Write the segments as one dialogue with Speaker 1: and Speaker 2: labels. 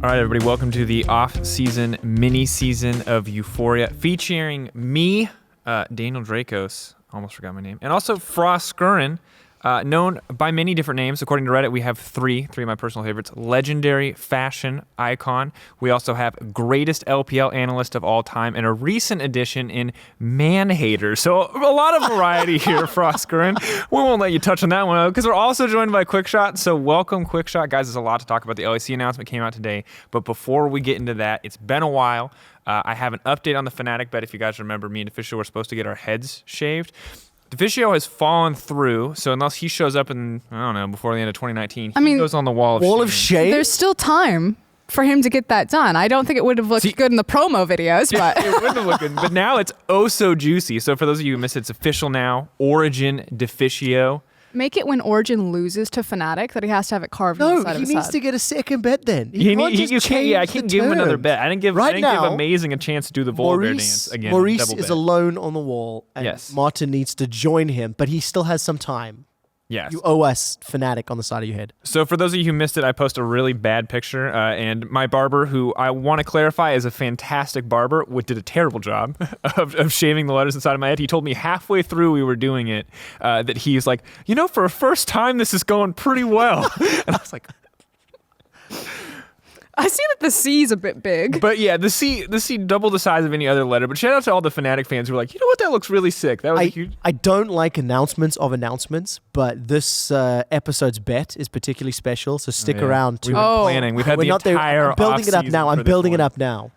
Speaker 1: All right, everybody, welcome to the off-season mini-season of Euphoria, featuring me, Daniel Drakos, almost forgot my name, and also Froskurinn, known by many different names. According to Reddit, we have three of my personal favorites. Legendary fashion icon. We also have greatest LPL analyst of all time, and a recent addition in man-hater. So a lot of variety here, Froskurinn. We won't let you touch on that one, because we're also joined by Quickshot. So welcome, Quickshot. Guys, there's a lot to talk about. The LEC announcement came out today, but before we get into that, it's been a while. I have an update on the Fnatic bet. If you guys remember, me and Official were supposed to get our heads shaved. Deficio has fallen through, so unless he shows up in, I don't know, before the end of 2019, he goes on the wall of shame.
Speaker 2: There's still time for him to get that done. I don't think it would have looked good in the promo videos, but
Speaker 1: it wouldn't have looked good. But now it's oh so juicy. So for those of you who missed it, it's official now. Origin Deficio.
Speaker 2: make it when Origin loses to Fnatic that he has to have it carved on the side of his head.
Speaker 3: No, he needs to get a second bet then.
Speaker 1: I can't give him another bet. I didn't give Amazing a chance to do the Volbear dance again.
Speaker 3: Maurice is alone on the wall, and Martin needs to join him, but he still has some time.
Speaker 1: Yes.
Speaker 3: You owe us Fnatic on the side of your head.
Speaker 1: So for those of you who missed it, I posted a really bad picture, and my barber, who I want to clarify is a fantastic barber, did a terrible job of shaving the letters inside of my head. He told me halfway through we were doing it that he's like, for a first time, this is going pretty well. And I was like...
Speaker 2: I see that the C is a bit big.
Speaker 1: But yeah, the C double the size of any other letter. But shout out to all the Fnatic fans who were like, you know what, that looks really sick. That was huge.
Speaker 3: I don't like announcements of announcements, but this episode's bet is particularly special, so stick around.
Speaker 1: We've been planning. We've had the entire
Speaker 3: I'm building it up now.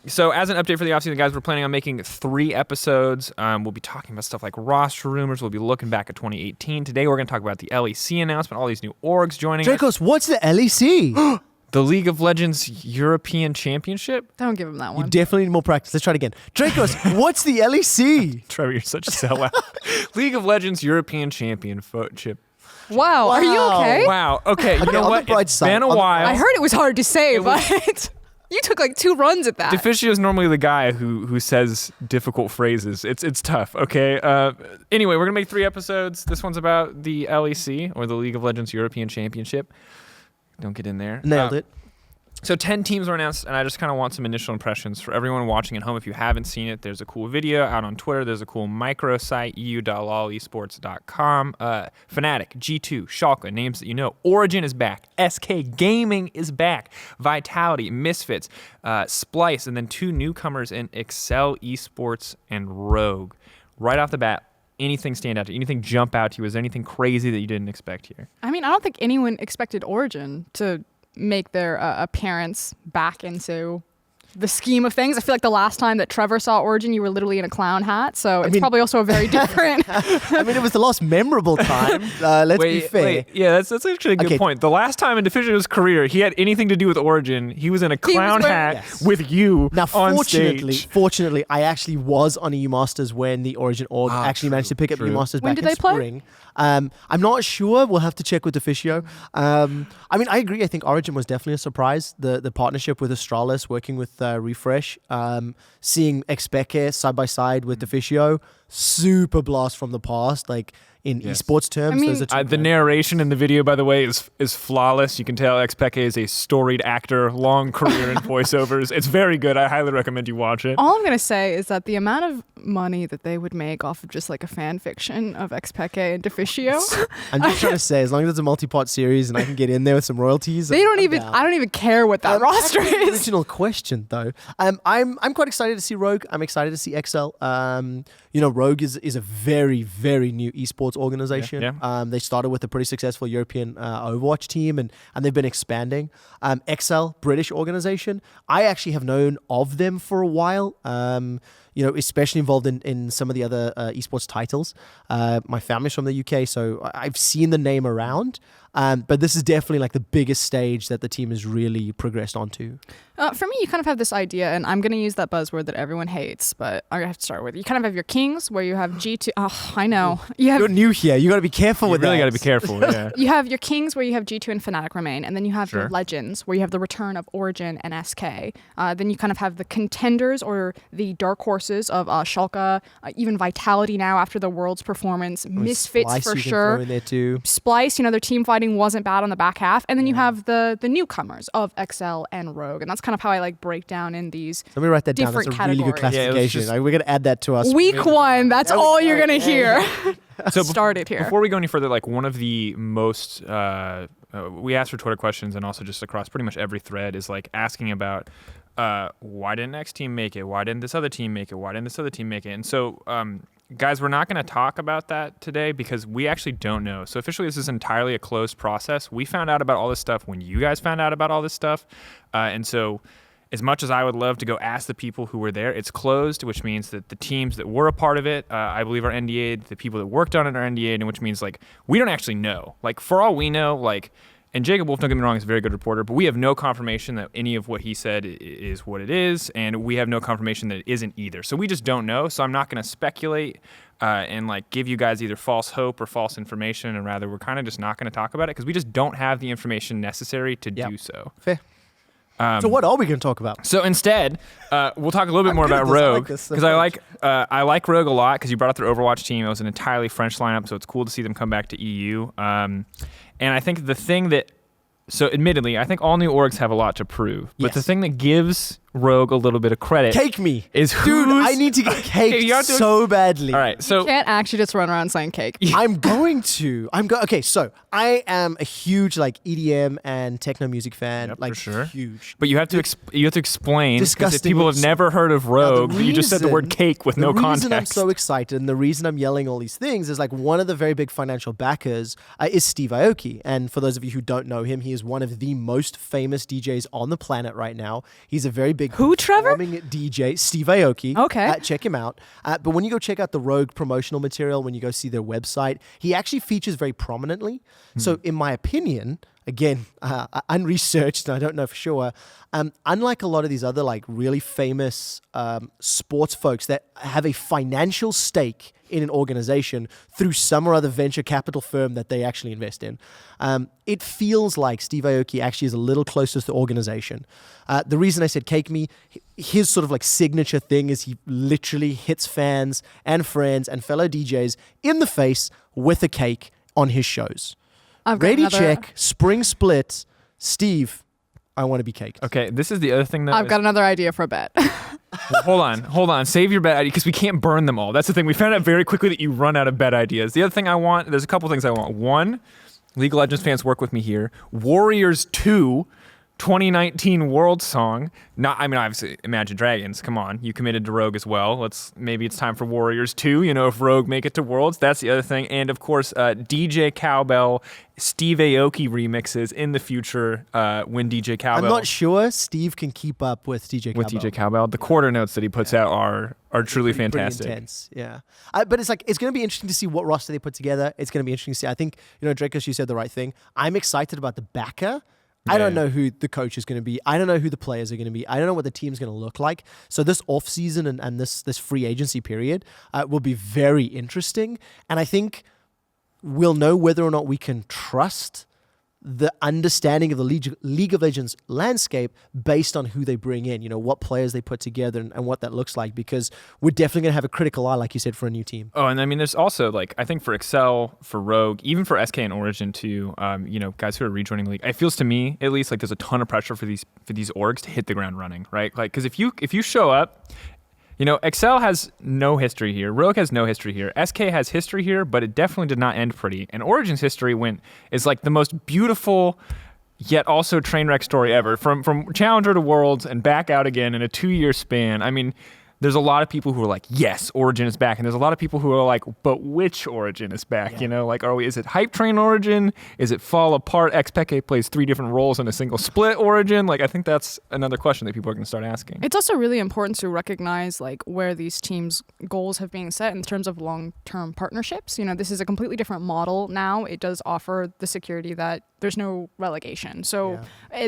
Speaker 1: So as an update for the offseason, guys, we're planning on making 3 episodes. We'll be talking about stuff like roster rumors. We'll be looking back at 2018. Today we're going to talk about the LEC announcement, all these new orgs joining us.
Speaker 3: Drakos, what's the LEC?
Speaker 1: The League of Legends European Championship?
Speaker 2: Don't give him that one.
Speaker 3: You definitely need more practice. Let's try it again. Drakos, what's the LEC?
Speaker 1: Trevor, you're such a sellout. League of Legends European Championship.
Speaker 2: Wow. Are you okay?
Speaker 1: Wow. Okay. You know what? It's been a while.
Speaker 2: I heard it was hard to say, but you took like 2 runs at that.
Speaker 1: Deficio is normally the guy who says difficult phrases. It's tough, okay? Anyway, we're going to make 3 episodes. This one's about the LEC, or the League of Legends European Championship. Don't get in there.
Speaker 3: Nailed it.
Speaker 1: So 10 teams were announced, and I just kind of want some initial impressions for everyone watching at home. If you haven't seen it, there's a cool video out on Twitter. There's a cool microsite, eu.lolesports.com. Fnatic, G2, Schalke, names that you know. Origin is back. SK Gaming is back. Vitality, Misfits, Splice, and then 2 newcomers in Excel Esports and Rogue. Right off the bat, anything stand out to you? Anything jump out to you? Was there anything crazy that you didn't expect here?
Speaker 2: I mean, I don't think anyone expected Origin to make their appearance back into the scheme of things. I feel like the last time that Trevor saw Origin, you were literally in a clown hat, so it's probably also a very different...
Speaker 3: I mean, it was the last memorable time. Let's be fair.
Speaker 1: Yeah, that's actually a good point. The last time in Deficio's career he had anything to do with Origin, he was in a clown hat with you on stage.
Speaker 3: Fortunately, I actually was on EU Masters when the Origin org actually managed to pick up EU Masters back in spring. I'm not sure. We'll have to check with Deficio. I mean, I agree. I think Origin was definitely a surprise. The partnership with Astralis, working with Refresh, seeing Xpeke side by side with Deficio, super blast from the past. Like in esports terms,
Speaker 2: I mean,
Speaker 3: those are
Speaker 1: the narration in the video, by the way, is flawless. You can tell Xpeke is a storied actor, long career in voiceovers. It's very good. I highly recommend you watch it.
Speaker 2: All I'm gonna say is that the amount of money that they would make off of just like a fan fiction of Xpeke and Deficio.
Speaker 3: I'm just trying to say, as long as it's a multi-part series and I can get in there with some royalties,
Speaker 2: I don't even care what that roster is.
Speaker 3: Original question though. I'm quite excited to see Rogue. I'm excited to see XL. Rogue is a very, very new esports organization. Yeah. They started with a pretty successful European Overwatch team, and they've been expanding. XL, British organization. I actually have known of them for a while. Especially involved in some of the other esports titles. My family's from the UK, so I've seen the name around. But this is definitely like the biggest stage that the team has really progressed onto.
Speaker 2: For me, you kind of have this idea, and I'm going to use that buzzword that everyone hates, but I'm going to have to start with. You kind of have your kings, where you have G2. Oh, I know.
Speaker 3: You're new here. You got to be careful with that.
Speaker 1: You really got to be careful. Yeah.
Speaker 2: You have your kings, where you have G2 and Fnatic remain, and then you have
Speaker 1: Sure.
Speaker 2: your legends, where you have the return of Origin and SK. Then you kind of have the contenders or the dark horses of Schalke, even Vitality now after the World's performance, Misfits
Speaker 3: Splice
Speaker 2: for
Speaker 3: you can
Speaker 2: sure.
Speaker 3: throw in there too.
Speaker 2: Splice, their team fighting wasn't bad on the back half, and then you have the newcomers of XL and Rogue, and that's kind of how I break down in these.
Speaker 3: Let me write that down. That's a
Speaker 2: different
Speaker 3: really good
Speaker 2: categories.
Speaker 1: Yeah,
Speaker 3: classification. We're going to add that to us.
Speaker 2: Week 1, that's all you're gonna hear.
Speaker 1: So
Speaker 2: Started here.
Speaker 1: Before we go any further, one of the most we asked for Twitter questions and also just across pretty much every thread is asking about why didn't X team make it? Why didn't this other team make it? Why didn't this other team make it? And so, guys, we're not going to talk about that today because we actually don't know. So officially, this is entirely a closed process. We found out about all this stuff when you guys found out about all this stuff, and so. As much as I would love to go ask the people who were there, it's closed, which means that the teams that were a part of it, I believe, are NDA'd. The people that worked on it are NDA'd, and which means we don't actually know. For all we know, and Jacob Wolf, don't get me wrong, is a very good reporter, but we have no confirmation that any of what he said is what it is, and we have no confirmation that it isn't either. So we just don't know. So I'm not going to speculate and give you guys either false hope or false information, and rather we're kind of just not going to talk about it because we just don't have the information necessary to do so.
Speaker 3: Fair. So what are we going to talk about?
Speaker 1: So instead, we'll talk a little bit more about Rogue because I like Rogue a lot because you brought up their Overwatch team. It was an entirely French lineup, so it's cool to see them come back to EU. And I think the thing that, so admittedly, I think all new orgs have a lot to prove. But the thing that gives Rogue a little bit of credit
Speaker 3: Cake me.
Speaker 1: Is
Speaker 3: Dude, I need to get caked so badly.
Speaker 1: All right, so
Speaker 2: You can't actually just run around saying cake.
Speaker 3: I'm going to. Okay, so I am a huge EDM and techno music fan.
Speaker 1: Yep, for sure.
Speaker 3: Huge.
Speaker 1: But you have to explain because if
Speaker 3: Disgusting.
Speaker 1: people have never heard of Rogue, you just said the word cake with no context.
Speaker 3: The reason I'm so excited and the reason I'm yelling all these things is one of the very big financial backers is Steve Aoki. And for those of you who don't know him, he is one of the most famous DJs on the planet right now. He's a very big
Speaker 2: Trevor?
Speaker 3: DJ, Steve Aoki.
Speaker 2: Okay.
Speaker 3: Check him out. But when you go check out the Rogue promotional material, when you go see their website, he actually features very prominently. So in my opinion, again, unresearched, and I don't know for sure, unlike a lot of these other really famous sports folks that have a financial stake in an organization through some or other venture capital firm that they actually invest in, it feels like Steve Aoki actually is a little closer to the organization. The reason I said cake me, his sort of signature thing is he literally hits fans and friends and fellow DJs in the face with a cake on his shows. Ready check, spring split, Steve, I want to be caked.
Speaker 1: Okay, this is the other thing that
Speaker 2: I've got another idea for a bet.
Speaker 1: Well, hold on. Save your bet idea because we can't burn them all. That's the thing. We found out very quickly that you run out of bet ideas. The other thing I want, there's a couple things I want. One, League of Legends fans work with me here. Warriors 2 2019 World Song. Obviously, Imagine Dragons. Come on, you committed to Rogue as well. Maybe it's time for Warriors 2. If Rogue make it to Worlds, that's the other thing. And of course, DJ Cowbell, Steve Aoki remixes in the future when DJ Cowbell.
Speaker 3: I'm not sure Steve can keep up with DJ Cowbell.
Speaker 1: With DJ Cowbell, the quarter notes that he puts out are truly fantastic.
Speaker 3: Pretty intense, yeah. But it's it's going to be interesting to see what roster they put together. It's going to be interesting to see. I think Drakos, you said the right thing. I'm excited about the backer. I don't know who the coach is going to be. I don't know who the players are going to be. I don't know what the team's going to look like. So this off-season and this free agency period will be very interesting. And I think we'll know whether or not we can trust the understanding of the League of Legends landscape based on who they bring in, what players they put together and what that looks like, because we're definitely going to have a critical eye, like you said, for a new team.
Speaker 1: Oh, and there's also, I think for Excel, for Rogue, even for SK and Origin too, guys who are rejoining the league, it feels to me, at least, there's a ton of pressure for these orgs to hit the ground running, right? Because if you show up, Excel has no history here. Rogue has no history here. SK has history here, but it definitely did not end pretty. And Origin's history is the most beautiful, yet also train wreck story ever. From Challenger to Worlds and back out again in a 2-year span. there's a lot of people who are like, yes, Origin is back. And there's a lot of people who are like, but which Origin is back? Yeah. You know, like, is it Hype Train Origin? Is it Fall Apart? Xpeke plays 3 different roles in a single split Origin? Like, I think that's another question that people are going to start asking.
Speaker 2: It's also really important to recognize like where these teams' goals have been set in terms of long-term partnerships. You know, this is a completely different model now. It does offer the security that there's no relegation. So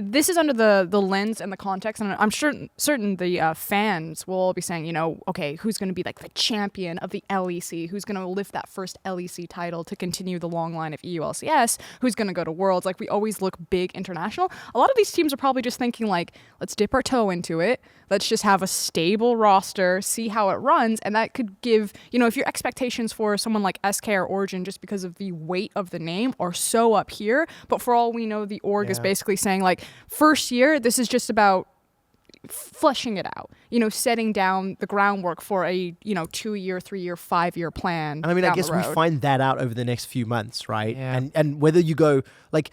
Speaker 2: this is under the lens and the context, and I'm certain the fans will all be saying, you know, okay, who's going to be like the champion of the LEC? Who's going to lift that first LEC title to continue the long line of EULCS? Who's going to go to Worlds? Like, we always look big international. A lot of these teams are probably just thinking like, let's dip our toe into it. Let's just have a stable roster, see how it runs, and that could give, you know, if your expectations for someone like SK or Origin just because of the weight of the name are so up here, but for all we know, the org is basically saying like, first year, this is just about fleshing it out, you know, setting down the groundwork for a, you know, 2-year, 3-year, 5-year plan.
Speaker 3: And I mean, I guess we find that out over the next few months, right?
Speaker 1: Yeah.
Speaker 3: And whether you go, like,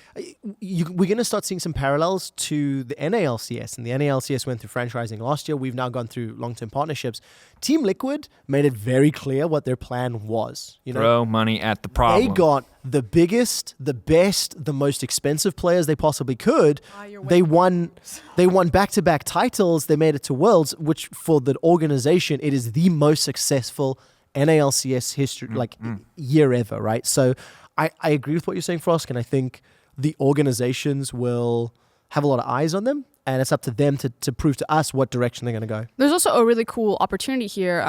Speaker 3: we're going to start seeing some parallels to the NALCS. And the NALCS went through franchising last year. We've now gone through long-term partnerships. Team Liquid made it very clear what their plan was. You know,
Speaker 1: throw money at the problem.
Speaker 3: They got the biggest, the best, the most expensive players they possibly could. They won back-to-back titles. They made it to Worlds, which for the organization, it is the most successful NALCS history, year ever, right? So I agree with what you're saying, Frosk, and I think the organizations will have a lot of eyes on them. And it's up to them to prove to us what direction they're going to go.
Speaker 2: There's also a really cool opportunity here.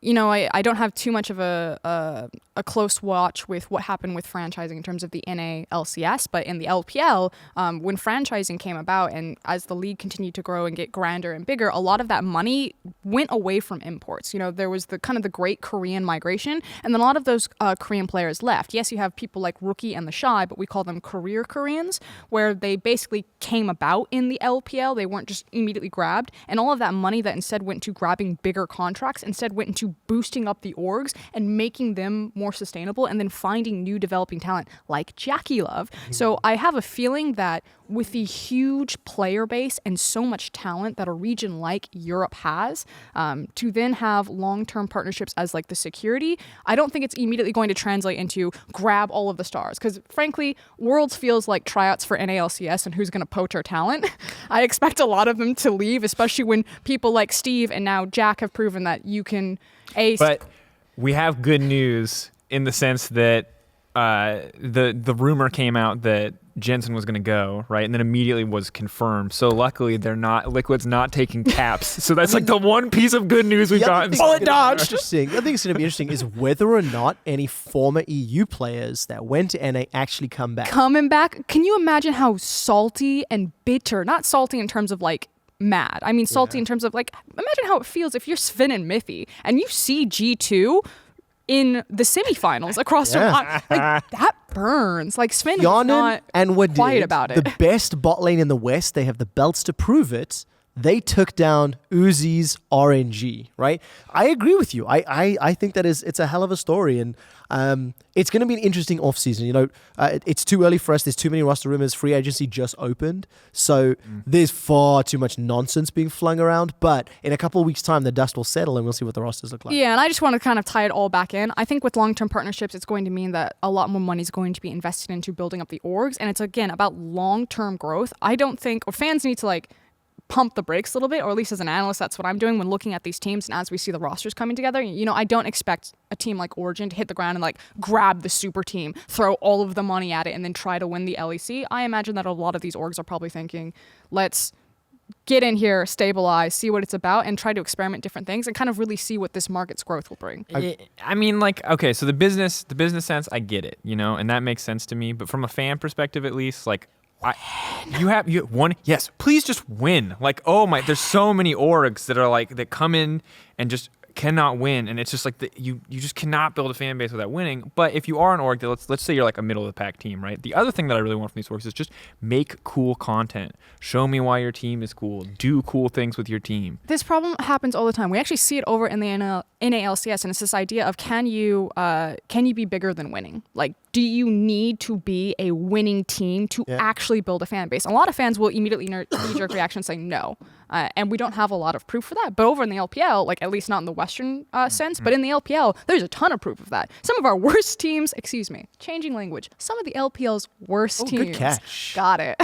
Speaker 2: You know, I don't have too much of a close watch with what happened with franchising in terms of the NALCS, but in the LPL, when franchising came about and as the league continued to grow and get grander and bigger, a lot of that money went away from imports. You know, there was the kind of the great Korean migration, and then a lot of those Korean players left. Yes, you have people like Rookie and the Shy, but we call them career Koreans, where they basically came about in the LPL. They weren't just immediately grabbed, and all of that money that instead went to grabbing bigger contracts instead went into boosting up the orgs and making them more sustainable, and then finding new developing talent like Jackie Love. So I have a feeling that with the huge player base and so much talent that a region like Europe has, to then have long-term partnerships as like the security, I don't think it's immediately going to translate into grab all of the stars. Because frankly, Worlds feels like tryouts for NALCS and who's going to poach our talent. I expect a lot of them to leave, especially when people like Steve and now Jack have proven that you can ace.
Speaker 1: But we have good news in the sense that the rumor came out that Jensen was going to go, right? And then immediately was confirmed. So luckily Liquid's not taking caps. So that's like the one piece of good news we've gotten.
Speaker 3: Bullet dodged. Interesting. I think it's going to be interesting is whether or not any former EU players that went to NA actually come back.
Speaker 2: Coming back? Can you imagine how salty and bitter, not salty in terms of like mad. I mean, salty in terms of like, imagine how it feels if you're Sven and Miffy and you see G2 in the semifinals across the like that burns. Like Sven is not
Speaker 3: and
Speaker 2: quiet about it.
Speaker 3: The best bot lane in the West, they have the belts to prove it. They took down Uzi's RNG, right? I agree with you. I think that it's a hell of a story, and it's going to be an interesting offseason. You know, it's too early for us. There's too many roster rumors. Free agency just opened, so there's far too much nonsense being flung around. But in a couple of weeks' time, the dust will settle, and we'll see what the rosters look like.
Speaker 2: Yeah, and I just want to kind of tie it all back in. I think with long-term partnerships, it's going to mean that a lot more money is going to be invested into building up the orgs, and it's again about long-term growth. I don't think, or fans need to like pump the brakes a little bit, or at least as an analyst, that's what I'm doing when looking at these teams and as we see the rosters coming together. You know, I don't expect a team like Origin to hit the ground and like grab the super team, throw all of the money at it, and then try to win the LEC. I imagine that a lot of these orgs are probably thinking, let's get in here, stabilize, see what it's about, and try to experiment different things and kind of really see what this market's growth will bring.
Speaker 1: I mean, like, okay, so the business sense, I get it, you know, and that makes sense to me. But from a fan perspective, at least, like, you have one. Yes, please just win. Like, oh my, there's so many orgs that are like that come in and just cannot win, and it's just like you just cannot build a fan base without winning. But if you are an org that let's say you're like a middle of the pack team, right? The other thing that I really want from these orgs is just make cool content. Show me why your team is cool. Do cool things with your team.
Speaker 2: This problem happens all the time. We actually see it over in the NALCS, and it's this idea of can you be bigger than winning? Like, do you need to be a winning team to actually build a fan base? A lot of fans will immediately knee-jerk reaction saying no. And we don't have a lot of proof for that. But over in the LPL, like at least not in the Western sense, but in the LPL, there's a ton of proof of that. Some of our worst teams, changing language, some of the LPL's worst teams,
Speaker 3: good catch.
Speaker 2: got it,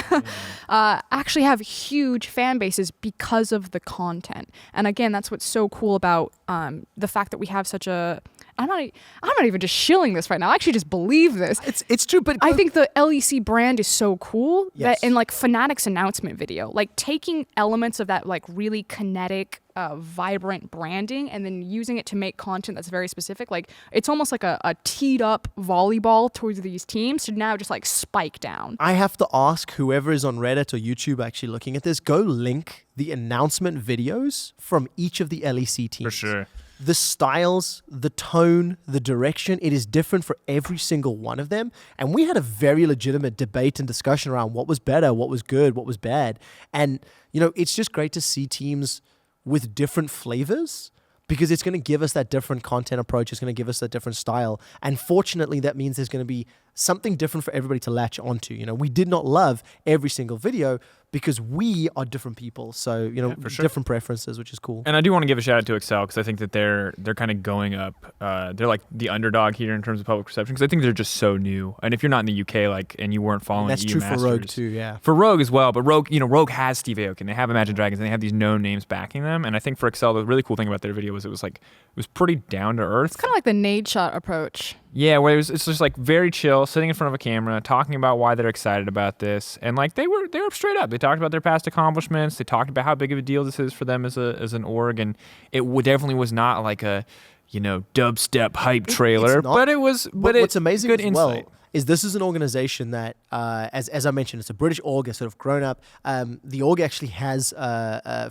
Speaker 2: actually have huge fan bases because of the content. And again, that's what's so cool about the fact that we have such a... I'm not even just shilling this right now. I actually just believe this.
Speaker 3: It's true, but
Speaker 2: I think the LEC brand is so cool
Speaker 3: Yes.
Speaker 2: that in like Fnatic's announcement video, like taking elements of that like really kinetic, vibrant branding and then using it to make content that's very specific. Like it's almost like a teed up volleyball towards these teams to now just like spike down.
Speaker 3: I have to ask whoever is on Reddit or YouTube actually looking at this, go link the announcement videos from each of the LEC teams.
Speaker 1: For sure.
Speaker 3: The styles, the tone, the direction, it is different for every single one of them. And we had a very legitimate debate and discussion around what was better, what was good, what was bad. And, it's just great to see teams with different flavors because it's going to give us that different content approach. It's going to give us that different style. And fortunately, that means there's going to be something different for everybody to latch onto. We did not love every single video because we are different people. So,
Speaker 1: for sure.
Speaker 3: different preferences, which is cool.
Speaker 1: And I do want to give a shout out to Excel because I think that they're kind of going up. They're like the underdog here in terms of public perception because I think they're just so new. And if you're not in the UK, and you weren't following
Speaker 3: That's
Speaker 1: EU
Speaker 3: true
Speaker 1: Masters,
Speaker 3: for Rogue too, yeah.
Speaker 1: For Rogue as well, but Rogue has Steve Aoki. They have Imagine Dragons, and they have these known names backing them. And I think for Excel, the really cool thing about their video was it was pretty down to earth.
Speaker 2: It's kind of like the nade shot approach.
Speaker 1: Yeah, where it's just like very chill, sitting in front of a camera, talking about why they're excited about this, and like they were straight up. They talked about their past accomplishments. They talked about how big of a deal this is for them as an org, and it definitely was not like a dubstep hype trailer, but it was. But
Speaker 3: what's amazing
Speaker 1: good
Speaker 3: as
Speaker 1: insight.
Speaker 3: well is this is an organization that, as I mentioned, it's a British org, it's sort of grown up. The org actually has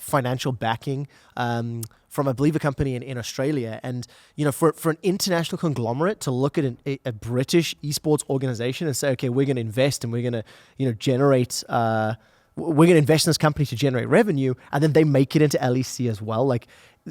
Speaker 3: financial backing from, I believe, a company in Australia. And, for an international conglomerate to look at a British esports organization and say, okay, we're going to invest and we're going to, generate... we're going to invest in this company to generate revenue, and then they make it into LEC as well. Like,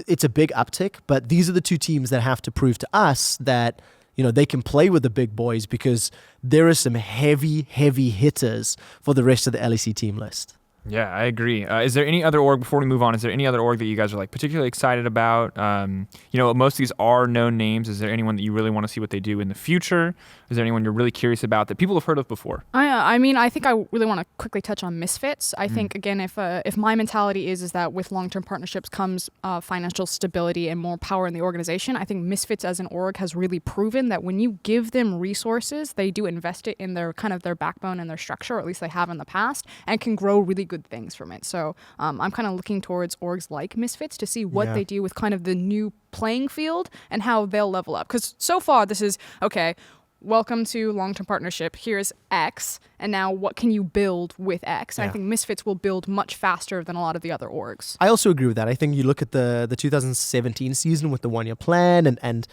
Speaker 3: it's a big uptick, but these are the two teams that have to prove to us that, they can play with the big boys because there are some heavy, heavy hitters for the rest of the LEC team list.
Speaker 1: Yeah, I agree. Is there any other org, before we move on, is there any other org that you guys are like particularly excited about? Most of these are known names. Is there anyone that you really want to see what they do in the future? Is there anyone you're really curious about that people have heard of before?
Speaker 2: I think I really want to quickly touch on Misfits. I think, again, if my mentality is that with long-term partnerships comes financial stability and more power in the organization, I think Misfits as an org has really proven that when you give them resources, they do invest it in their kind of their backbone and their structure, or at least they have in the past, and can grow really good things from it. So I'm kind of looking towards orgs like Misfits to see what they do with kind of the new playing field and how they'll level up. Because so far this is, okay, welcome to long-term partnership. Here's X, and now what can you build with X? And I think Misfits will build much faster than a lot of the other orgs.
Speaker 3: I also agree with that. I think you look at the 2017 season with the one-year plan, and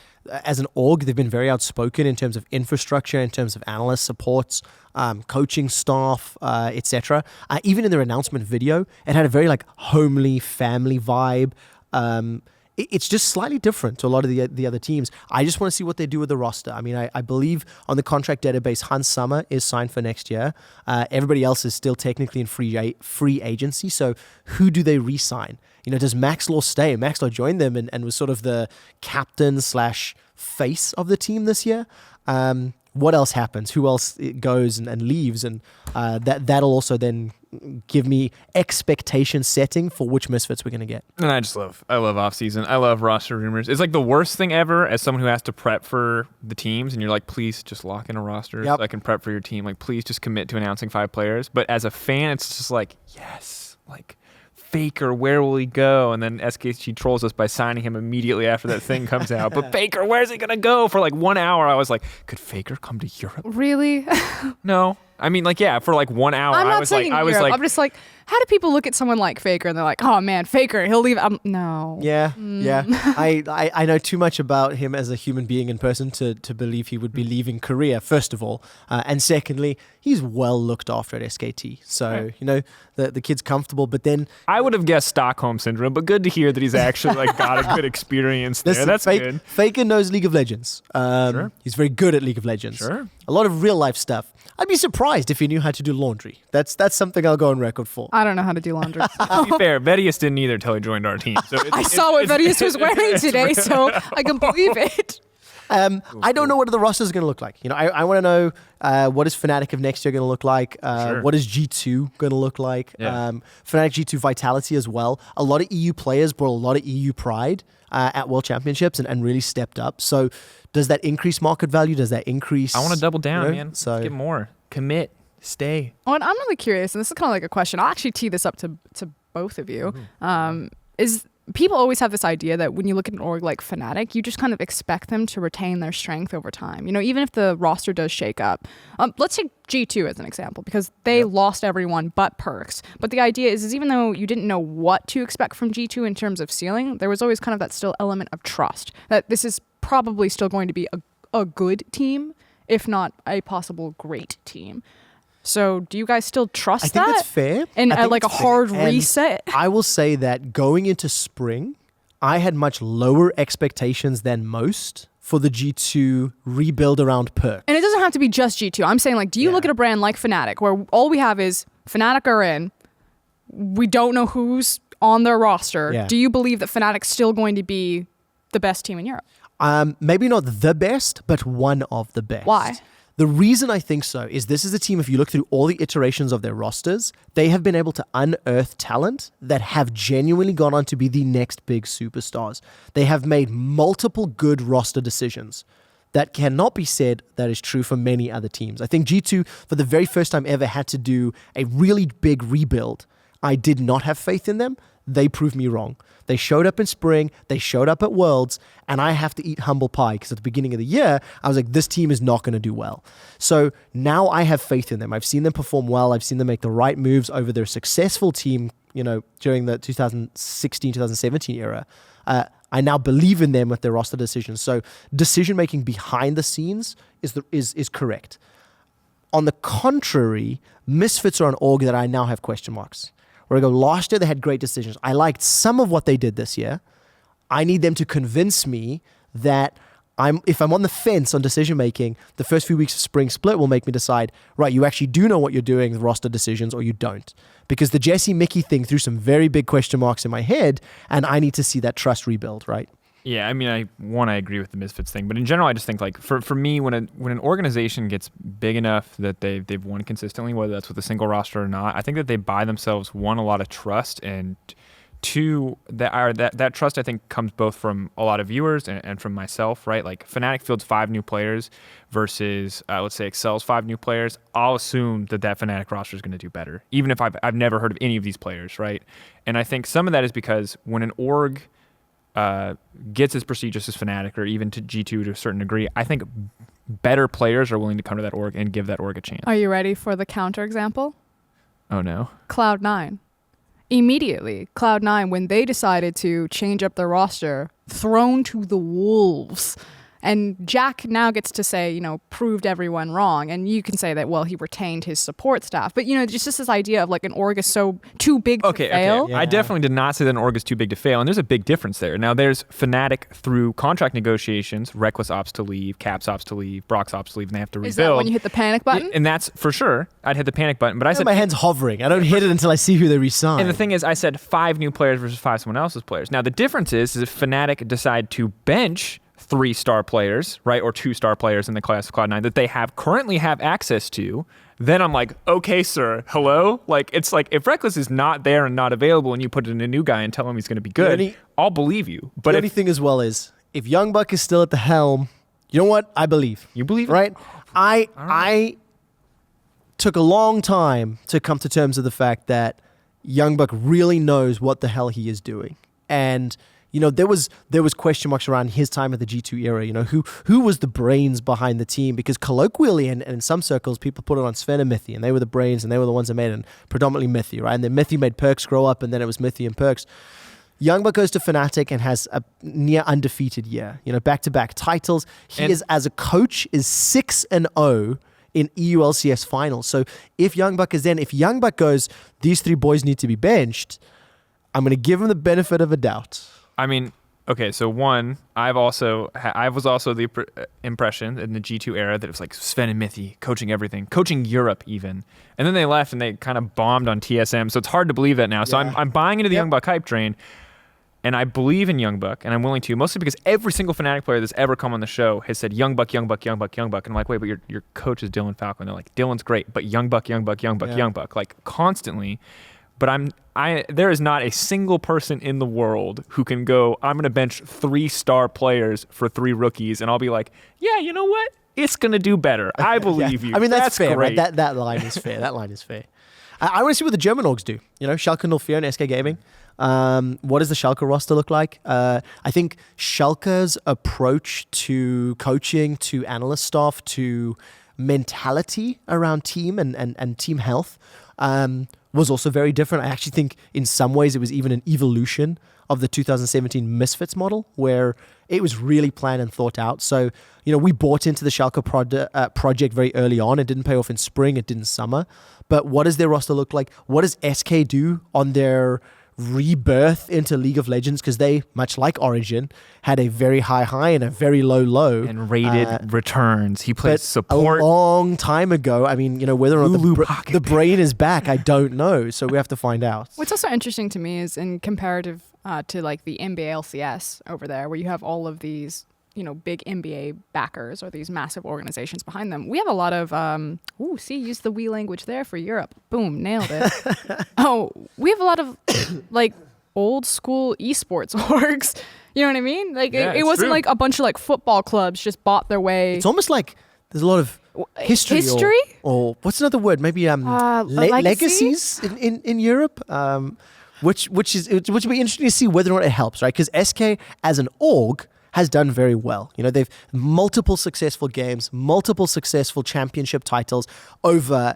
Speaker 3: as an org, they've been very outspoken in terms of infrastructure, in terms of analyst supports, coaching staff, etc. Even in their announcement video, it had a very homely family vibe. It's just slightly different to a lot of the other teams. I just want to see what they do with the roster. I mean, I believe on the contract database, Hans Sommer is signed for next year. Everybody else is still technically in free agency. So who do they re-sign? Does Maxlaw stay? Maxlaw joined them and was sort of the captain / face of the team this year. What else happens? Who else goes and leaves? And that'll also then give me expectation setting for which Misfits we're going to get.
Speaker 1: And I love off-season. I love roster rumors. It's like the worst thing ever as someone who has to prep for the teams, and you're like, please just lock in a roster so I can prep for your team. Like, please just commit to announcing 5 players. But as a fan, it's just like, yes, Faker, where will he go? And then SKG trolls us by signing him immediately after that thing comes out. But Faker, where's he going to go? For 1 hour, I was like, could Faker come to Europe?
Speaker 2: Really?
Speaker 1: No. I mean, like, yeah, for like 1 hour,
Speaker 2: I'm not
Speaker 1: I was
Speaker 2: saying
Speaker 1: like,
Speaker 2: Europe. I'm just like, how do people look at someone like Faker and they're like, oh man, Faker, he'll leave? No.
Speaker 3: Yeah. I know too much about him as a human being in person to believe he would be leaving Korea, first of all. And secondly, he's well looked after at SKT. So, the kid's comfortable. But then...
Speaker 1: I would have guessed Stockholm Syndrome, but good to hear that he's actually like got a good experience there. That's good.
Speaker 3: Faker knows League of Legends.
Speaker 1: Sure.
Speaker 3: He's very good at League of Legends.
Speaker 1: Sure.
Speaker 3: A lot of real life stuff. I'd be surprised if he knew how to do laundry. That's something I'll go on record for.
Speaker 2: I don't know how to do laundry.
Speaker 1: To be fair, Vedius didn't either until he joined our team. So
Speaker 2: I saw what Vedius was wearing today, so I can believe it.
Speaker 3: I don't know what the roster is going to look like. I want to know what is Fnatic of next year going to look like.
Speaker 1: Sure.
Speaker 3: What is G2 going to look like?
Speaker 1: Yeah.
Speaker 3: Fnatic G2 Vitality as well. A lot of EU players brought a lot of EU pride at World Championships and really stepped up. So does that increase market value? Does that increase?
Speaker 1: I want to double down, man.
Speaker 3: So
Speaker 1: Let's get more. Commit. Stay.
Speaker 2: Oh, and I'm really curious, and this is kind of like a question. I'll actually tee this up to both of you. Is people always have this idea that when you look at an org like Fnatic, you just kind of expect them to retain their strength over time. Even if the roster does shake up. Let's take G2 as an example, because they lost everyone but Perks. But the idea is even though you didn't know what to expect from G2 in terms of ceiling, there was always kind of that still element of trust that this is probably still going to be a good team, if not a possible great team. So do you guys still trust that?
Speaker 3: I think that's fair.
Speaker 2: And like a hard reset?
Speaker 3: I will say that going into spring, I had much lower expectations than most for the G2 rebuild around Perk.
Speaker 2: And it doesn't have to be just G2. I'm saying, like, do you look at a brand like Fnatic, where all we have is Fnatic are in, we don't know who's on their roster.
Speaker 3: Yeah.
Speaker 2: Do you believe that Fnatic's still going to be the best team in Europe?
Speaker 3: Maybe not the best, but one of the best.
Speaker 2: Why?
Speaker 3: The reason I think so is this is a team, if you look through all the iterations of their rosters, they have been able to unearth talent that have genuinely gone on to be the next big superstars. They have made multiple good roster decisions. That cannot be said that is true for many other teams. I think G2, for the very first time ever, had to do a really big rebuild. I did not have faith in them. They proved me wrong. They showed up in spring, they showed up at Worlds, and I have to eat humble pie because at the beginning of the year, I was like, this team is not going to do well. So now I have faith in them. I've seen them perform well. I've seen them make the right moves over their successful team, during the 2016, 2017 era. I now believe in them with their roster decisions. So decision-making behind the scenes is correct. On the contrary, Misfits are an org that I now have question marks. Where I go, last year they had great decisions. I liked some of what they did this year. I need them to convince me that if I'm on the fence on decision making, the first few weeks of spring split will make me decide, right, you actually do know what you're doing with roster decisions, or you don't. Because the Jesse Mickey thing threw some very big question marks in my head, and I need to see that trust rebuild, right?
Speaker 1: Yeah, I mean, I agree with the Misfits thing, but in general, I just think, like, for me, when an organization gets big enough that they've won consistently, whether that's with a single roster or not, I think that they buy themselves, one, a lot of trust, and two, that trust, I think, comes both from a lot of viewers and from myself, right? Like, Fnatic fields 5 new players versus, let's say, Excel's 5 new players. I'll assume that Fnatic roster is going to do better, even if I've never heard of any of these players, right? And I think some of that is because when an org gets as prestigious as Fnatic or even to G2 to a certain degree, I think better players are willing to come to that org and give that org a chance.
Speaker 2: Are you ready for the counter example?
Speaker 1: Oh, no.
Speaker 2: Cloud9. Immediately, Cloud9, when they decided to change up their roster, thrown to the wolves. And Jack now gets to say, proved everyone wrong. And you can say that, well, he retained his support staff. But, just this idea of like an org is so too big to fail.
Speaker 1: Okay. Yeah. I definitely did not say that an org is too big to fail. And there's a big difference there. Now, there's Fnatic through contract negotiations, Reckless opts to leave, Caps opts to leave, Brox opts to leave, and they have to rebuild.
Speaker 2: Is that when you hit the panic button?
Speaker 1: And that's for sure. I'd hit the panic button. But I said
Speaker 3: my hand's hovering. I don't hit it until I see who they resign.
Speaker 1: And the thing is, I said 5 new players versus 5 someone else's players. Now, the difference is if Fnatic decide to bench 3-star players, right, or 2-star players in the class of Cloud9 that they currently have access to, then I'm like, okay, sir, hello? Like, it's like if Reckless is not there and not available and you put in a new guy and tell him he's going to be good, I'll believe you. But
Speaker 3: the only thing as well is, if Youngbuck is still at the helm, you know what? I believe.
Speaker 1: You believe?
Speaker 3: Right? I took a long time to come to terms with the fact that Youngbuck really knows what the hell he is doing. And there was question marks around his time at the G2 era. Who was the brains behind the team? Because colloquially and in some circles, people put it on Sven and Mithy, and they were the brains, and they were the ones that made it, and predominantly Mithy, right? And then Mithy made Perks grow up, and then it was Mithy and Perks. Youngbuck goes to Fnatic and has a near undefeated year. Back-to-back titles. As a coach, is 6-0 in EULCS finals. So if Youngbuck goes, these three boys need to be benched, I'm going to give him the benefit of a doubt.
Speaker 1: I mean, okay, so one, I was also the impression in the G2 era that it was like Sven and Mithy coaching everything, coaching Europe even. And then they left and they kind of bombed on TSM. So it's hard to believe that now. So I'm buying into the Youngbuck hype train. And I believe in Youngbuck, and I'm willing to, mostly because every single Fnatic player that's ever come on the show has said Youngbuck, Youngbuck, Youngbuck, Youngbuck. And I'm like, wait, but your coach is Dylan Falco. And they're like, Dylan's great, but Youngbuck, Youngbuck, Youngbuck, Youngbuck, like constantly. But there is not a single person in the world who can go, I'm going to bench 3-star players for 3 rookies, and I'll be like, yeah, you know what? It's going to do better. I believe you.
Speaker 3: I mean, that's fair,
Speaker 1: great.
Speaker 3: Right? That line is fair. That line is fair. I want to see what the German orgs do. Schalke 04 and SK Gaming. What does the Schalke roster look like? I think Schalke's approach to coaching, to analyst staff, to mentality around team and team health was also very different. I actually think in some ways it was even an evolution of the 2017 Misfits model, where it was really planned and thought out. So, we bought into the Schalke project very early on. It didn't pay off in spring. It did in summer. But what does their roster look like? What does SK do on their rebirth into League of Legends? Because they, much like Origin, had a very high and a very low.
Speaker 1: And rated returns. He plays support.
Speaker 3: A long time ago. I mean, whether or not the brain is back, I don't know. So we have to find out.
Speaker 2: What's also interesting to me is in comparative to like the NBA LCS over there, where you have all of these big NBA backers or these massive organizations behind them. We have a lot of, use the we language there for Europe. Boom, nailed it. We have a lot of like old school esports orgs. You know what I mean? Like it wasn't true. Like a bunch of like football clubs just bought their way.
Speaker 3: It's almost like there's a lot of history? Or what's another word? Maybe legacies in Europe. Which would be interesting to see whether or not it helps, right? Because SK as an org has done very well. They've multiple successful games, multiple successful championship titles over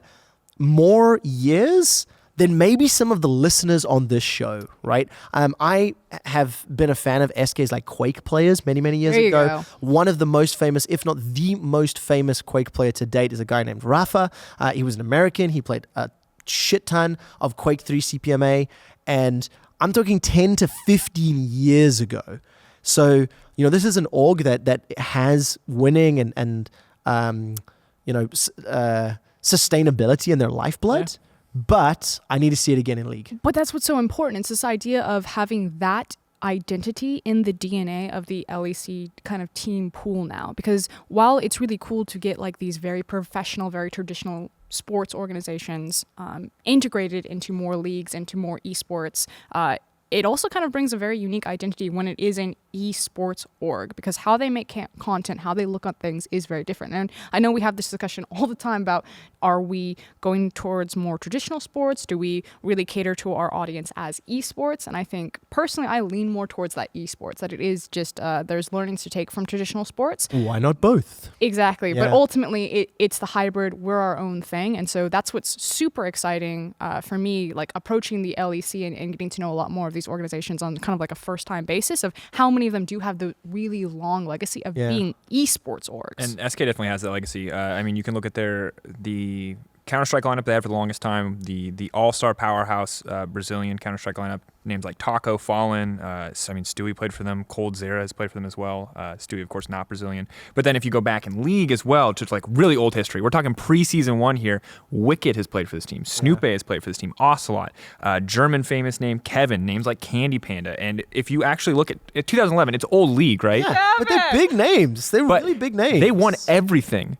Speaker 3: more years than maybe some of the listeners on this show, right? I have been a fan of SK's like Quake players many, many years ago.
Speaker 2: Go.
Speaker 3: One of the most famous, if not the most famous Quake player to date is a guy named Rafa. He was an American. He played a shit ton of Quake 3 CPMA, and I'm talking 10 to 15 years ago. So, this is an org that has winning and sustainability in their lifeblood, but I need to see it again in League.
Speaker 2: But that's what's so important. It's this idea of having that identity in the DNA of the LEC kind of team pool now. Because while it's really cool to get like these very professional, very traditional sports organizations integrated into more leagues, into more esports, it also kind of brings a very unique identity when it is an esports org, because how they make content, how they look at things is very different. And I know we have this discussion all the time about, are we going towards more traditional sports? Do we really cater to our audience as esports? And I think personally, I lean more towards that esports, that it is just, there's learnings to take from traditional sports.
Speaker 3: Why not both?
Speaker 2: Exactly. Yeah. But ultimately, it's the hybrid. We're our own thing. And so that's what's super exciting for me, like approaching the LEC and getting to know a lot more of these organizations on kind of like a first time basis of how many of them do have the really long legacy of being esports orgs.
Speaker 1: And SK definitely has that legacy. I mean, you can look at the Counter-Strike lineup they had for the longest time, the all-star powerhouse Brazilian Counter-Strike lineup, names like Taco, Fallen, Stewie played for them, Cold Zera has played for them as well. Stewie, of course, not Brazilian. But then if you go back in League as well, to like really old history, we're talking pre-season 1 here, Wicked has played for this team, Snoop has played for this team, Ocelot, German famous name, Kevin, names like Candy Panda. And if you actually look at 2011, it's old League, right?
Speaker 3: Yeah, but they're big names. They're really big names.
Speaker 1: They won everything.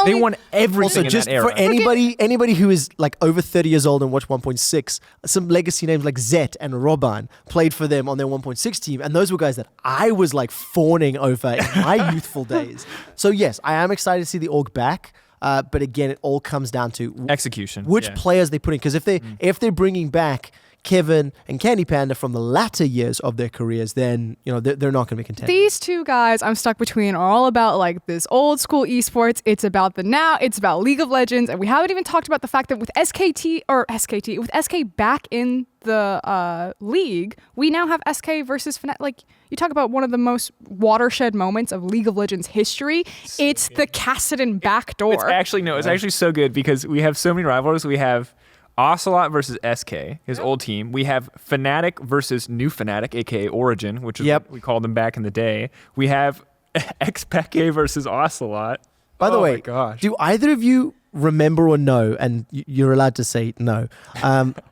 Speaker 1: They won everything
Speaker 3: also,
Speaker 1: in
Speaker 3: just
Speaker 1: that era.
Speaker 3: For anybody who is like over 30 years old and watched 1.6, some legacy names like Zet and Robban played for them on their 1.6 team, and those were guys that I was like fawning over in my youthful days. So yes, I am excited to see the org back. But again, it all comes down to
Speaker 1: execution.
Speaker 3: Which players they put in? Because if they're bringing back Kevin and Candy Panda from the latter years of their careers, then they're not going to be contenders.
Speaker 2: These two guys I'm stuck between are all about like this old school esports. It's about the now. It's about League of Legends, and we haven't even talked about the fact that with with SK back in the league, we now have SK versus Fnatic. Like, you talk about one of the most watershed moments of League of Legends history. It's the Kassadin backdoor.
Speaker 1: It's actually so good because we have so many rivals. We have Ocelot versus SK, his old team. We have Fnatic versus New Fnatic, aka Origin, which is what we called them back in the day. We have Xpeke versus Ocelot.
Speaker 3: By the way,
Speaker 1: my gosh.
Speaker 3: Do either of you remember or know, and you're allowed to say no,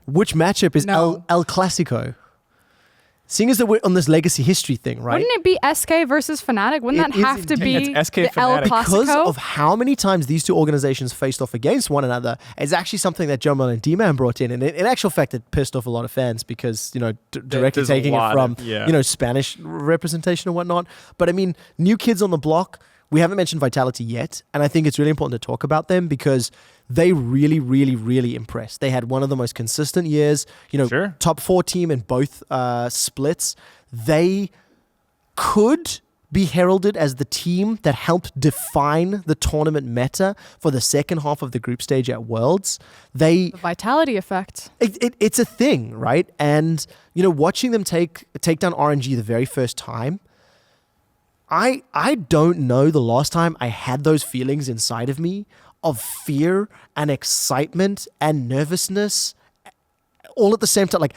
Speaker 3: which matchup is
Speaker 2: No.
Speaker 3: El Clasico? Seeing as that we're on this legacy history thing, right?
Speaker 2: Wouldn't it be SK versus Fnatic? Wouldn't
Speaker 3: It
Speaker 2: that have to
Speaker 3: is
Speaker 2: be
Speaker 1: indeed. It's SK
Speaker 2: the El
Speaker 1: Fnatic.
Speaker 3: Because
Speaker 2: Clasico?
Speaker 3: of how many times these two organizations faced off against one another, it's actually something that Joe and D-Man brought in. And in actual fact, it pissed off a lot of fans because, directly
Speaker 1: There's a
Speaker 3: taking it
Speaker 1: lot
Speaker 3: from,
Speaker 1: of-
Speaker 3: Spanish representation and whatnot. But I mean, new kids on the block, we haven't mentioned Vitality yet. And I think it's really important to talk about them because they really, really, really impressed. They had one of the most consistent years,
Speaker 1: Sure.
Speaker 3: top 4 team in both splits. They could be heralded as the team that helped define the tournament meta for the second half of the group stage at Worlds.
Speaker 2: The Vitality effect.
Speaker 3: It's a thing, right? And watching them take down RNG the very first time, I don't know the last time I had those feelings inside of me of fear and excitement and nervousness all at the same time. Like,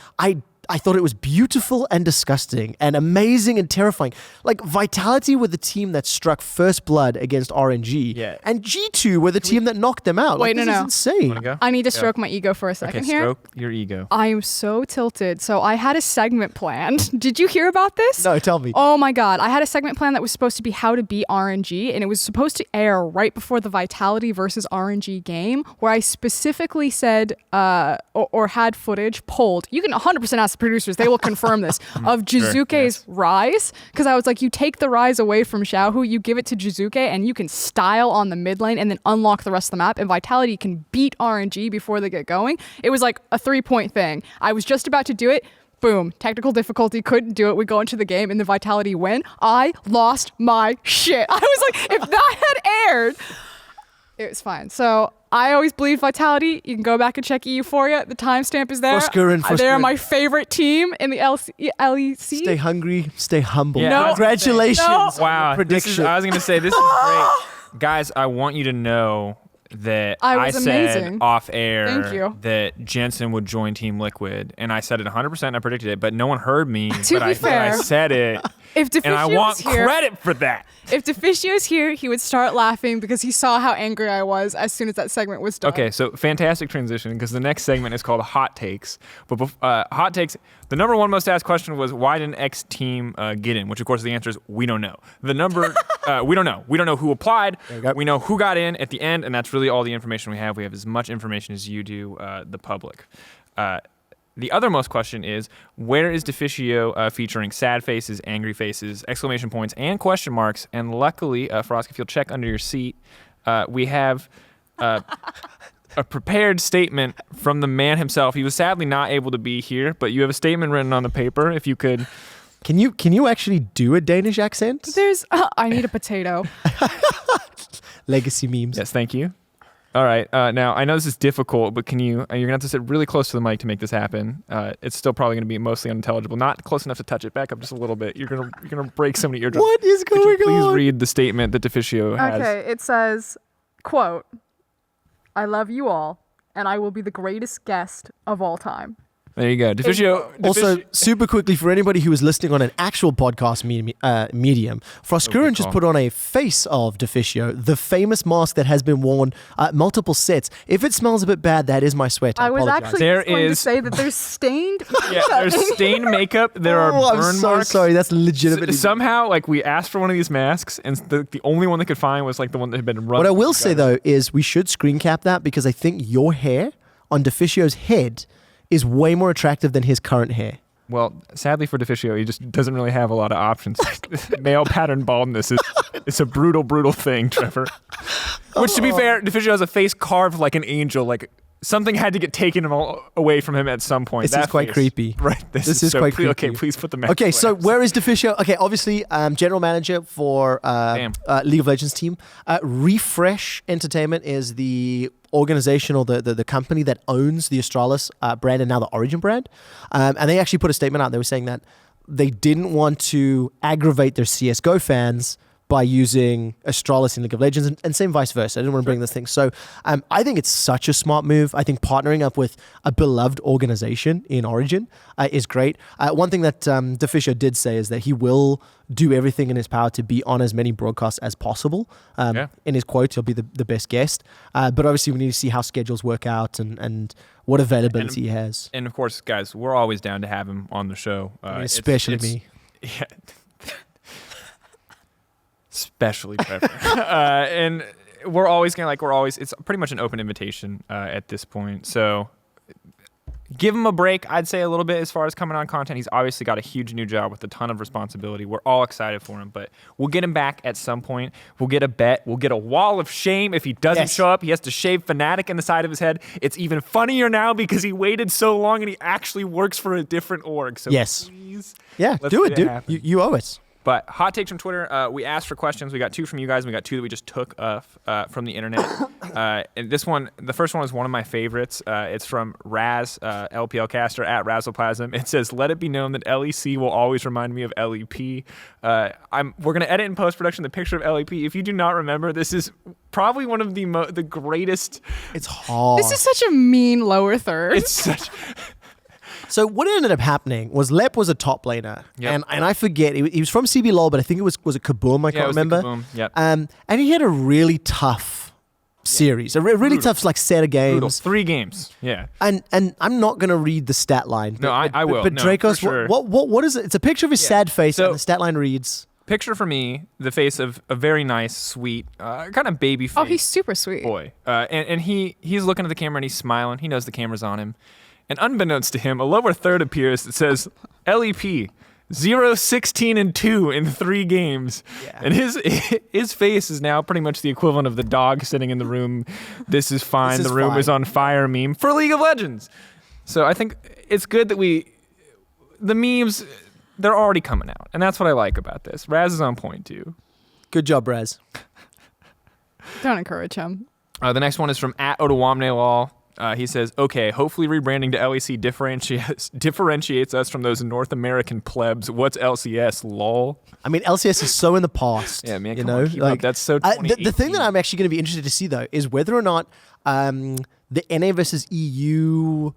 Speaker 3: I thought it was beautiful and disgusting and amazing and terrifying. Like, Vitality were the team that struck first blood against RNG.
Speaker 1: Yeah.
Speaker 3: And G2 were the team that knocked them out.
Speaker 2: Wait,
Speaker 3: this
Speaker 2: no.
Speaker 3: is insane.
Speaker 1: Wanna go?
Speaker 2: I need to stroke my ego for a second
Speaker 1: Okay,
Speaker 2: here.
Speaker 1: stroke your ego.
Speaker 2: I am so tilted. So I had a segment planned. Did you hear about this?
Speaker 3: No, tell me.
Speaker 2: Oh my God. I had a segment plan that was supposed to be how to beat RNG, and it was supposed to air right before the Vitality versus RNG game, where I specifically said, or had footage polled. You can 100% ask the producers, they will confirm this, of Jizuke's rise. Because I was like, you take the rise away from Xiaohu, you give it to Jizuke, and you can style on the mid lane and then unlock the rest of the map, and Vitality can beat RNG before they get going. It was like a 3-point thing. I was just about to do it. Boom, technical difficulty, couldn't do it. We go into the game and the Vitality win. I lost my shit. I was like, if that had aired, it was fine. So I always believed Vitality. You can go back and check EUphoria. The timestamp is there.
Speaker 3: Froskurinn.
Speaker 2: They're my favorite team in the LEC.
Speaker 3: Stay hungry, stay humble.
Speaker 1: Yeah, No.
Speaker 3: Congratulations.
Speaker 2: No.
Speaker 3: on your
Speaker 1: Wow.
Speaker 3: prediction.
Speaker 1: I was going to say, this is great. Guys, I want you to know that
Speaker 2: I
Speaker 1: I
Speaker 2: was
Speaker 1: said
Speaker 2: amazing.
Speaker 1: off air
Speaker 2: Thank you.
Speaker 1: that Jensen would join Team Liquid, and I said it 100%. I predicted it, but no one heard me.
Speaker 2: To
Speaker 1: but
Speaker 2: be
Speaker 1: I
Speaker 2: fair,
Speaker 1: said it,
Speaker 2: If
Speaker 1: and I
Speaker 2: Deficio
Speaker 1: want
Speaker 2: was here,
Speaker 1: credit for that.
Speaker 2: if Deficio's here, he would start laughing because he saw how angry I was as soon as that segment was done.
Speaker 1: Okay, so fantastic transition because the next segment is called Hot Takes. But Hot Takes, the number one most asked question was, why didn't X team get in? Which, of course, the answer is we don't know. The number, we don't know. We don't know who applied. We know who got in at the end, and that's really all the information we have. We have as much information as you do, the public. The other most question is, where is Deficio featuring sad faces, angry faces, exclamation points, and question marks? And luckily, Frosk, if you'll check under your seat, we have a prepared statement from the man himself. He was sadly not able to be here, but you have a statement written on the paper. If you could...
Speaker 3: Can you actually do a Danish accent?
Speaker 2: There's, I need a potato.
Speaker 3: Legacy memes.
Speaker 1: Yes, thank you. All right. Now, I know this is difficult, but you're going to have to sit really close to the mic to make this happen. It's still probably going to be mostly unintelligible. Not close enough to touch it. Back up just a little bit. You're gonna break so many eardrums.
Speaker 3: What is
Speaker 1: Could you
Speaker 3: going
Speaker 1: please
Speaker 3: on?
Speaker 1: read the statement that Deficio has?
Speaker 2: Okay, it says, quote, "I love you all, and I will be the greatest guest of all time."
Speaker 1: There you go. Deficio.
Speaker 3: Also, super quickly, for anybody who is listening on an actual podcast medium, Froskurinn just put on a face of Deficio, the famous mask that has been worn multiple sets. If it smells a bit bad, that is my sweat. I
Speaker 2: was
Speaker 3: apologize.
Speaker 2: actually
Speaker 1: There
Speaker 2: just going to
Speaker 1: is-
Speaker 2: say that there's stained
Speaker 1: Yeah, there's stained makeup. There are
Speaker 3: Oh,
Speaker 1: burn
Speaker 3: I'm so
Speaker 1: marks.
Speaker 3: sorry. That's legitimately.
Speaker 1: Somehow, like, we asked for one of these masks, and the only one they could find was like the one that had been run.
Speaker 3: What I will say though is we should screen cap that because I think your hair on Deficio's head is way more attractive than his current hair.
Speaker 1: Well, sadly for Deficio, he just doesn't really have a lot of options. Male pattern baldness is a brutal, brutal thing, Trevor. Which, to be fair, Deficio has a face carved like an angel, like something had to get taken away from him at some point.
Speaker 3: This is quite creepy.
Speaker 1: Right.
Speaker 3: This is quite creepy.
Speaker 1: Okay, please put the match.
Speaker 3: Okay, so where is Deficio? Okay, obviously, general manager for League of Legends team. Refresh Entertainment is the organization or the company that owns the Astralis brand and now the Origin brand. And they actually put a statement out. They were saying that they didn't want to aggravate their CSGO fans by using Astralis in League of Legends, and same vice versa. I didn't want to bring this thing. So I think it's such a smart move. I think partnering up with a beloved organization in Origin is great. One thing that Deficio did say is that he will do everything in his power to be on as many broadcasts as possible. In his quote, he'll be the best guest. But obviously, we need to see how schedules work out and what availability he has.
Speaker 1: And of course, guys, we're always down to have him on the show.
Speaker 3: Especially me.
Speaker 1: Yeah. Especially Trevor. And we're always it's pretty much an open invitation at this point. So give him a break, I'd say, a little bit as far as coming on content. He's obviously got a huge new job with a ton of responsibility. We're all excited for him, but we'll get him back at some point. We'll get a bet. We'll get a wall of shame if he doesn't show up. He has to shave Fnatic in the side of his head. It's even funnier now because he waited so long and he actually works for a different org. So please,
Speaker 3: do it, dude. You owe it.
Speaker 1: But hot takes from Twitter. We asked for questions. We got 2 from you guys. And we got 2 that we just took from the internet. And this one, the first one is one of my favorites. It's from Raz, LPL caster at Razzleplasm. It says, "Let it be known that LEC will always remind me of LEP." We're gonna edit in post production the picture of LEP. If you do not remember, this is probably one of the greatest.
Speaker 3: It's hard.
Speaker 2: This is such a mean lower third.
Speaker 1: It's such.
Speaker 3: So what ended up happening was Lep was a top laner, and I forget he was from CB LoL, but I think it was it Kaboom? I can't remember.
Speaker 1: Kaboom. Yep.
Speaker 3: And he had a really tough series, a really tough set of games.
Speaker 1: Brutal. 3 games. Yeah.
Speaker 3: And I'm not gonna read the stat line.
Speaker 1: No, I will.
Speaker 3: But Drakos,
Speaker 1: sure.
Speaker 3: what is it? It's a picture of his sad face, and the stat line reads.
Speaker 1: Picture for me the face of a very nice, sweet, kind of baby face.
Speaker 2: Oh, he's super sweet.
Speaker 1: Boy. And he's looking at the camera and he's smiling. He knows the camera's on him. And unbeknownst to him, a lower third appears that says LEP 0, 16, and 2 in 3 games. Yeah. And his face is now pretty much the equivalent of the dog sitting in the room. This is fine. The room is on fire meme for League of Legends. So I think it's good that the memes, they're already coming out. And that's what I like about this. Raz is on point too.
Speaker 3: Good job, Raz.
Speaker 2: Don't encourage him.
Speaker 1: The next one is from @Otawamne He says, "Okay, hopefully rebranding to LEC differentiates us from those North American plebs. What's LCS, lol?"
Speaker 3: I mean, LCS is so in the past.
Speaker 1: Yeah, man, keep up. That's so 2018.
Speaker 3: The thing that I'm actually going to be interested to see, though, is whether or not the NA versus EU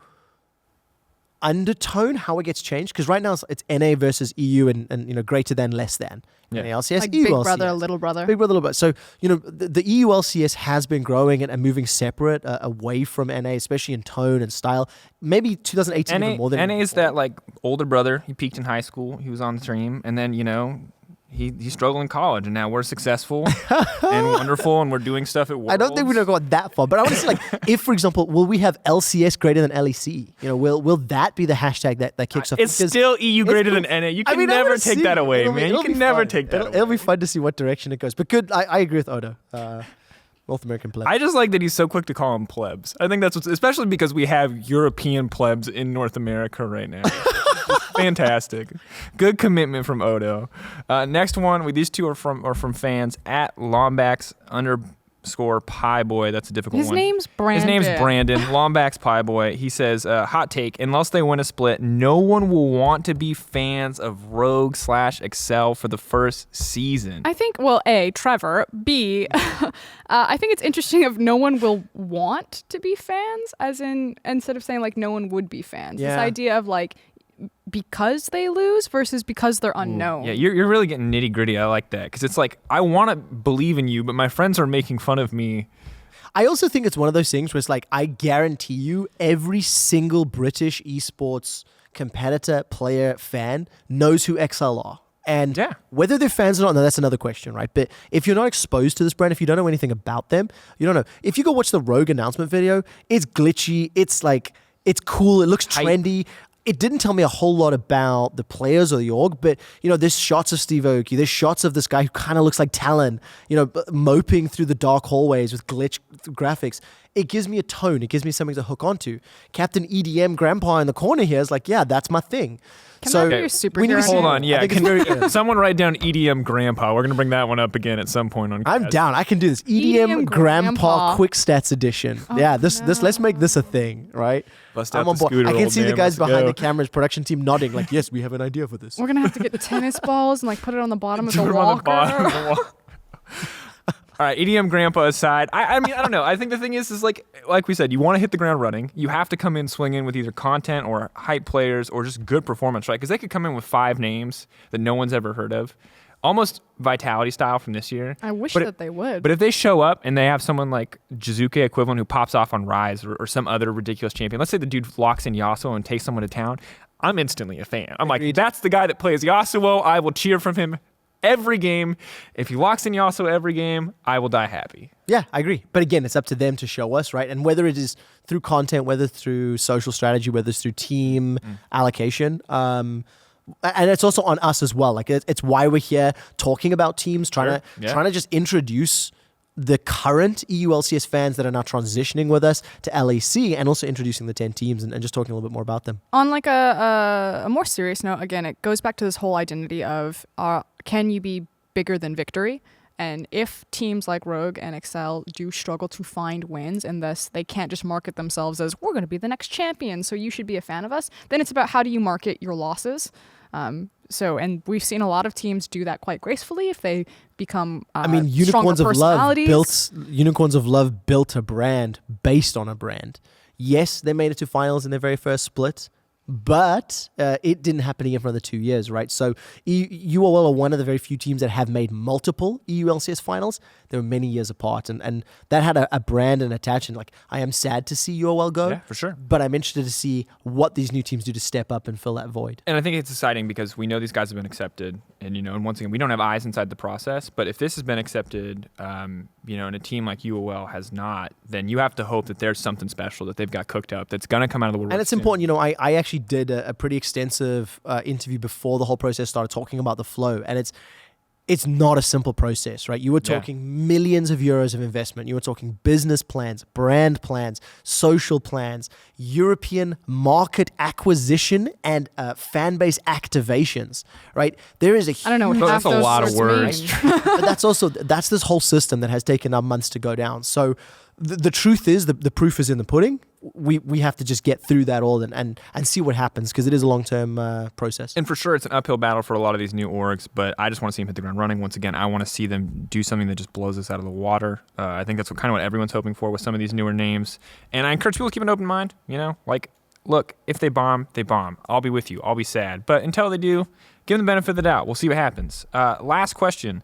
Speaker 3: undertone, how it gets changed. Because right now it's NA versus EU and greater than, less than.
Speaker 1: Yeah.
Speaker 3: LCS,
Speaker 2: like
Speaker 3: EU
Speaker 2: big
Speaker 3: LCS.
Speaker 2: brother, little brother.
Speaker 3: Big brother, little brother. So, the EU LCS has been growing and moving separate away from NA, especially in tone and style. Maybe 2018 even more than
Speaker 1: NA is that like older brother. He peaked in high school. He was on the stream. And then, he struggled in college, and now we're successful and wonderful, and we're doing stuff at Worlds.
Speaker 3: I don't think we're going to go that far, but I want to see, if, for example, will we have LCS greater than LEC? Will that be the hashtag that kicks off?
Speaker 1: It's still EU greater than NA. You can never take that away, man. You can never take that away.
Speaker 3: It'll be fun to see what direction it goes. But good, I agree with Odo. North American plebs.
Speaker 1: I just like that he's so quick to call them plebs. I think that's especially because we have European plebs in North America right now. Fantastic. Good commitment from Odo. Next one, these 2 are from fans at Lombax_Pieboy. That's a difficult one.
Speaker 2: His name's Brandon.
Speaker 1: Lombax Pieboy. He says, hot take, unless they win a split, no one will want to be fans of Rogue/Excel for the first season.
Speaker 2: I think, well, A, Trevor. B, I think it's interesting if no one will want to be fans, as in, instead of saying no one would be fans.
Speaker 3: Yeah.
Speaker 2: This idea of because they lose versus because they're unknown.
Speaker 1: Yeah, you're really getting nitty gritty. I like that because it's I want to believe in you, but my friends are making fun of me.
Speaker 3: I also think it's one of those things where it's I guarantee you every single British esports competitor, player, fan knows who XL are. And whether they're fans or not, no, that's another question, right? But if you're not exposed to this brand, if you don't know anything about them, you don't know. If you go watch the Rogue announcement video, it's glitchy. It's it's cool. It looks trendy. It didn't tell me a whole lot about the players or the org, but, there's shots of Steve Aoki. There's shots of this guy who kind of looks like Talon, moping through the dark hallways with glitch graphics. it gives me a tone. It gives me something to hook onto. Captain EDM Grandpa in the corner here is like, yeah, that's my thing.
Speaker 2: Can that be your superhero?
Speaker 3: we need to see-
Speaker 1: Hold on,
Speaker 3: I
Speaker 1: yeah.
Speaker 3: think it's very-
Speaker 1: Someone write down EDM Grandpa. We're gonna bring that one up again at some point on.
Speaker 3: I'm
Speaker 1: Cast.
Speaker 3: down. I can do this. EDM Grandpa
Speaker 2: Grandpa.
Speaker 3: Quick Stats Edition. Yeah, this let's make this a thing, right?
Speaker 1: Bust
Speaker 3: I'm
Speaker 1: out
Speaker 3: on
Speaker 1: the
Speaker 3: board.
Speaker 1: scooter,
Speaker 3: I can
Speaker 1: old
Speaker 3: see the
Speaker 1: man.
Speaker 3: guys
Speaker 1: Let's
Speaker 3: behind
Speaker 1: go.
Speaker 3: the cameras, production team nodding like, yes, we have an idea for this.
Speaker 2: We're gonna have to get the tennis balls and like put it on the bottom of the
Speaker 1: Put 'em on
Speaker 2: walker.
Speaker 1: the bottom of the wall. All right, EDM Grandpa aside, I mean, I don't know. I think the thing is like we said, you want to hit the ground running. You have to come in swinging with either content or hype players or just good performance, right? Because they could come in with 5 names that no one's ever heard of. Almost Vitality style from this year.
Speaker 2: I wish
Speaker 1: But
Speaker 2: that they would.
Speaker 1: But if they show up and they have someone like Jizuke equivalent who pops off on Rise or some other ridiculous champion, let's say the dude locks in Yasuo and takes someone to town, I'm instantly a fan. I'm like, that's the guy that plays Yasuo. I will cheer from him every game. If he locks in Yasuo every game, I will die happy.
Speaker 3: Yeah, I agree. But again, it's up to them to show us, right? And whether it is through content, whether through social strategy, whether it's through team allocation, and it's also on us as well. Like it's why we're here talking about teams, trying to just introduce the current EULCS fans that are now transitioning with us to LEC, and also introducing the 10 teams and just talking a little bit more about them.
Speaker 2: On like a more serious note, again, it goes back to this whole identity of can you be bigger than victory? And if teams like Rogue and Excel do struggle to find wins and thus they can't just market themselves as we're going to be the next champion, so you should be a fan of us, then it's about how do you market your losses. And we've seen a lot of teams do that quite gracefully if they become
Speaker 3: Unicorns of Love
Speaker 2: personalities.
Speaker 3: Unicorns of Love built a brand based on a brand. Yes, they made it to finals in their very first split, but it didn't happen again for another 2 years, right? So UOL are one of the very few teams that have made multiple EULCS finals. They were many years apart, and that had a brand and attachment. Like, I am sad to see UOL go,
Speaker 1: Yeah, for sure.
Speaker 3: but I'm interested to see what these new teams do to step up and fill that void.
Speaker 1: And I think it's exciting because we know these guys have been accepted, and once again, we don't have eyes inside the process. But if this has been accepted, and a team like UOL has not, then you have to hope that there's something special that they've got cooked up that's gonna come out of the woodwork.
Speaker 3: And it's
Speaker 1: soon.
Speaker 3: important, I actually did a pretty extensive interview before the whole process started, talking about the flow, and it's not a simple process, right? You were talking millions of euros of investment. You were talking business plans, brand plans, social plans, European market acquisition, and fan base activations, right? There is
Speaker 2: I don't know what
Speaker 1: Well,
Speaker 2: half
Speaker 1: that's a
Speaker 2: those
Speaker 1: lot of
Speaker 2: words
Speaker 1: words.
Speaker 2: mean.
Speaker 3: but that's this whole system that has taken up months to go down. So the truth is, the proof is in the pudding. We have to just get through that all and see what happens, because it is a long-term process.
Speaker 1: And for sure, it's an uphill battle for a lot of these new orgs, but I just want to see them hit the ground running. Once again, I want to see them do something that just blows us out of the water. I think that's kind of what everyone's hoping for with some of these newer names. And I encourage people to keep an open mind. Look, if they bomb, they bomb. I'll be with you. I'll be sad. But until they do, give them the benefit of the doubt. We'll see what happens. Last question.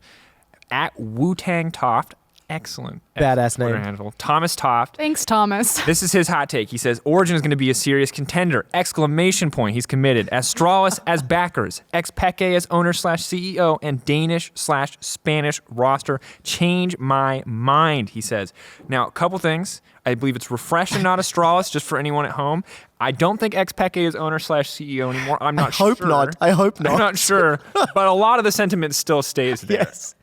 Speaker 1: At Wu-Tang Toft. Excellent.
Speaker 3: Badass
Speaker 1: Twitter
Speaker 3: name.
Speaker 1: handle. Thomas Toft.
Speaker 2: Thanks, Thomas.
Speaker 1: This is his hot take. He says, Origin is going to be a serious contender. Exclamation point. He's committed. Astralis as backers. Xpeke as owner/CEO. And Danish/Spanish roster. Change my mind, he says. Now, a couple things. I believe it's Refresh and not Astralis, just for anyone at home. I don't think Xpeke is owner/CEO anymore. I'm not sure.
Speaker 3: I hope not.
Speaker 1: I'm not sure. But a lot of the sentiment still stays there.
Speaker 3: Yes.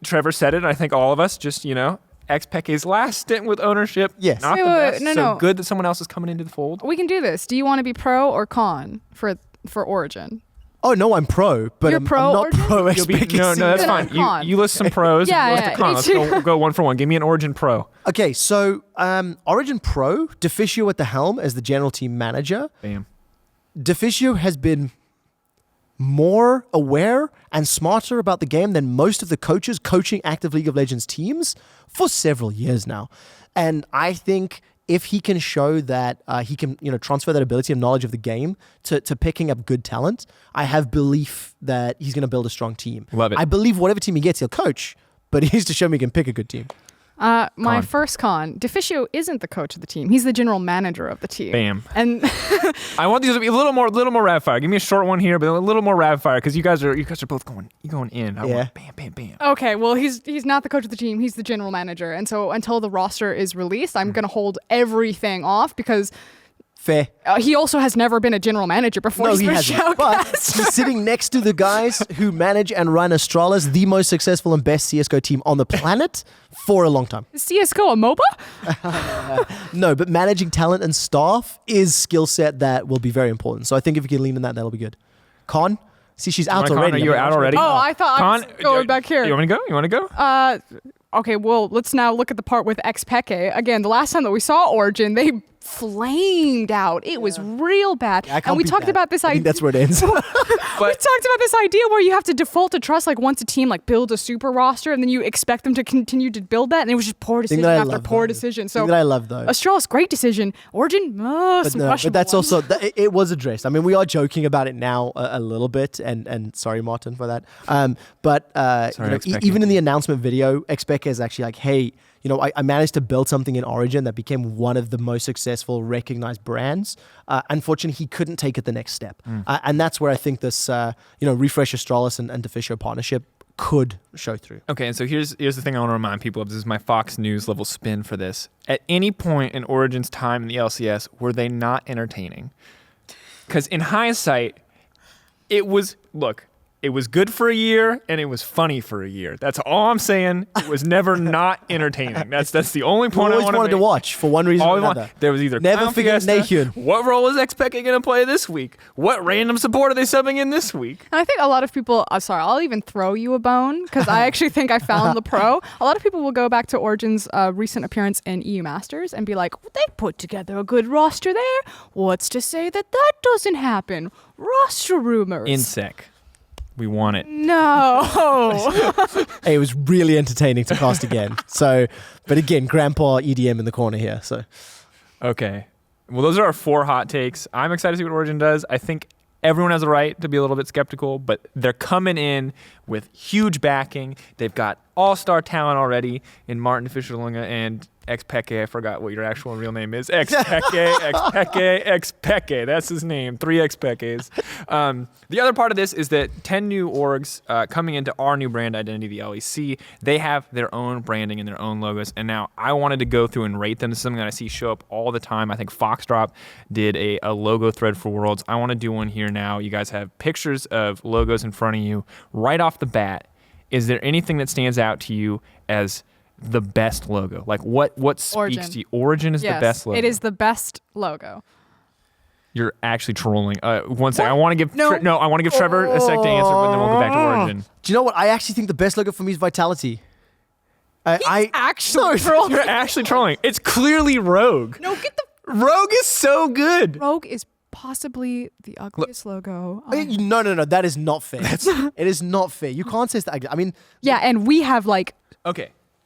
Speaker 1: Trevor said it, and I think all of us, just, Xpeke's last stint with ownership.
Speaker 3: Yes.
Speaker 1: Not
Speaker 2: Wait,
Speaker 1: the
Speaker 2: wait,
Speaker 1: best.
Speaker 2: no,
Speaker 1: So
Speaker 2: no.
Speaker 1: good that someone else is coming into the fold.
Speaker 2: We can do this. Do you want to be pro or con for Origin?
Speaker 3: Oh no, I'm pro, but
Speaker 2: You're
Speaker 3: I'm
Speaker 2: pro
Speaker 3: not
Speaker 2: Origin?
Speaker 3: pro
Speaker 1: You'll be,
Speaker 3: Xpeke.
Speaker 1: no, that's
Speaker 2: Then
Speaker 1: fine.
Speaker 2: I'm con.
Speaker 1: You list some pros.
Speaker 2: Yeah,
Speaker 1: you list
Speaker 2: yeah,
Speaker 1: a con.
Speaker 2: me
Speaker 1: Let's
Speaker 2: too.
Speaker 1: go one for one. Give me an Origin pro.
Speaker 3: Okay, so Origin Pro, Deficio at the helm as the general team manager.
Speaker 1: Bam.
Speaker 3: Deficio has been more aware and smarter about the game than most of the coaches coaching active League of Legends teams for several years now. And I think if he can show that he can, transfer that ability and knowledge of the game to picking up good talent, I have belief that he's going to build a strong team.
Speaker 1: Love it.
Speaker 3: I believe whatever team he gets, he'll coach, but he needs to show me he can pick a good team.
Speaker 2: My
Speaker 1: Con.
Speaker 2: first con, Deficio isn't the coach of the team. He's the general manager of the team.
Speaker 1: Bam.
Speaker 2: And
Speaker 1: I want these to be a little more rapid fire. Give me a short one here, but a little more rapid fire because you guys are both going in. I want bam, bam, bam.
Speaker 2: okay, well, he's not the coach of the team. He's the general manager. And so until the roster is released, I'm going to hold everything off because
Speaker 3: Fair.
Speaker 2: He also has never been a general manager before.
Speaker 3: No,
Speaker 2: his
Speaker 3: he
Speaker 2: first
Speaker 3: hasn't. But
Speaker 2: shoutcast.
Speaker 3: he's sitting next to the guys who manage and run Astralis, the most successful and best CSGO team on the planet, for a long time.
Speaker 2: Is CSGO a MOBA?
Speaker 3: No, but managing talent and staff is skill set that will be very important. So I think if you can lean in that, that'll be good. Con? See, she's out already.
Speaker 1: Are you out already?
Speaker 2: Oh, I thought I was going back here.
Speaker 1: You want to go?
Speaker 2: Okay, well, let's now look at the part with Xpeke. Again, the last time that we saw Origin, they flamed out. It was real bad.
Speaker 3: Yeah,
Speaker 2: and we talked about this
Speaker 3: I
Speaker 2: idea.
Speaker 3: think that's where it ends.
Speaker 2: We talked about this idea where you have to default to trust, like once a team like builds a super roster and then you expect them to continue to build that, and it was just poor decision after poor decision. So
Speaker 3: that I love though.
Speaker 2: Astralis, great decision. Origin, some questionable
Speaker 3: but that's
Speaker 2: ones.
Speaker 3: also it was addressed. I mean, we are joking about it now a little bit, and sorry, Martin, for that. But even in the announcement video, Xpeke is actually like, hey, I managed to build something in Origin that became one of the most successful, recognized brands. Unfortunately, he couldn't take it the next step. And that's where I think this, Refresh Astralis and Deficio partnership could show through.
Speaker 1: Okay, and so here's the thing I want to remind people of. This is my Fox News level spin for this. At any point in Origin's time in the LCS, were they not entertaining? Because in hindsight, it was good for a year and it was funny for a year. That's all I'm saying. It was never not entertaining. That's the only point I
Speaker 3: wanted to watch for one reason or another.
Speaker 1: There was either
Speaker 3: never
Speaker 1: Clown
Speaker 3: forget
Speaker 1: Fiesta.
Speaker 3: Nahyun.
Speaker 1: What role is Xpeke going to play this week? What random support are they subbing in this week?
Speaker 2: And I think a lot of people, I'll even throw you a bone because I actually think I found the pro. A lot of people will go back to Origin's recent appearance in EU Masters and be like, well, they put together a good roster there. What's to say that doesn't happen? Roster rumors.
Speaker 1: InSec. We want it.
Speaker 2: No.
Speaker 3: Hey, it was really entertaining to cast again. So, but again, Grandpa EDM in the corner here. So,
Speaker 1: okay. Well, those are our 4 hot takes. I'm excited to see what Origin does. I think everyone has a right to be a little bit skeptical, but they're coming in with huge backing. They've got all-star talent already in Martin Fischerlunga and Xpeke. I forgot what your actual real name is. Xpeke. That's his name. 3 Xpekes. The other part of this is that 10 new orgs coming into our new brand identity, the LEC, they have their own branding and their own logos. And now I wanted to go through and rate them. This is something that I see show up all the time. I think Foxdrop did a logo thread for Worlds. I want to do one here now. You guys have pictures of logos in front of you. Right off the bat, is there anything that stands out to you as the best logo? Like what speaks
Speaker 2: Origin.
Speaker 1: to you? Origin is
Speaker 2: Yes,
Speaker 1: the best logo.
Speaker 2: it is the best logo.
Speaker 1: You're actually trolling. One second. I want to give Trevor a sec to answer, but then we'll go back to Origin.
Speaker 3: do you know what? I actually think the best logo for me is Vitality.
Speaker 2: Actually trolling.
Speaker 1: You're actually trolling. It's clearly Rogue.
Speaker 2: No, get the
Speaker 1: Rogue is so good.
Speaker 2: Rogue is possibly the ugliest logo.
Speaker 3: No, that is not fair. It is not fair. You can't say that. I mean,
Speaker 2: yeah, and we have like.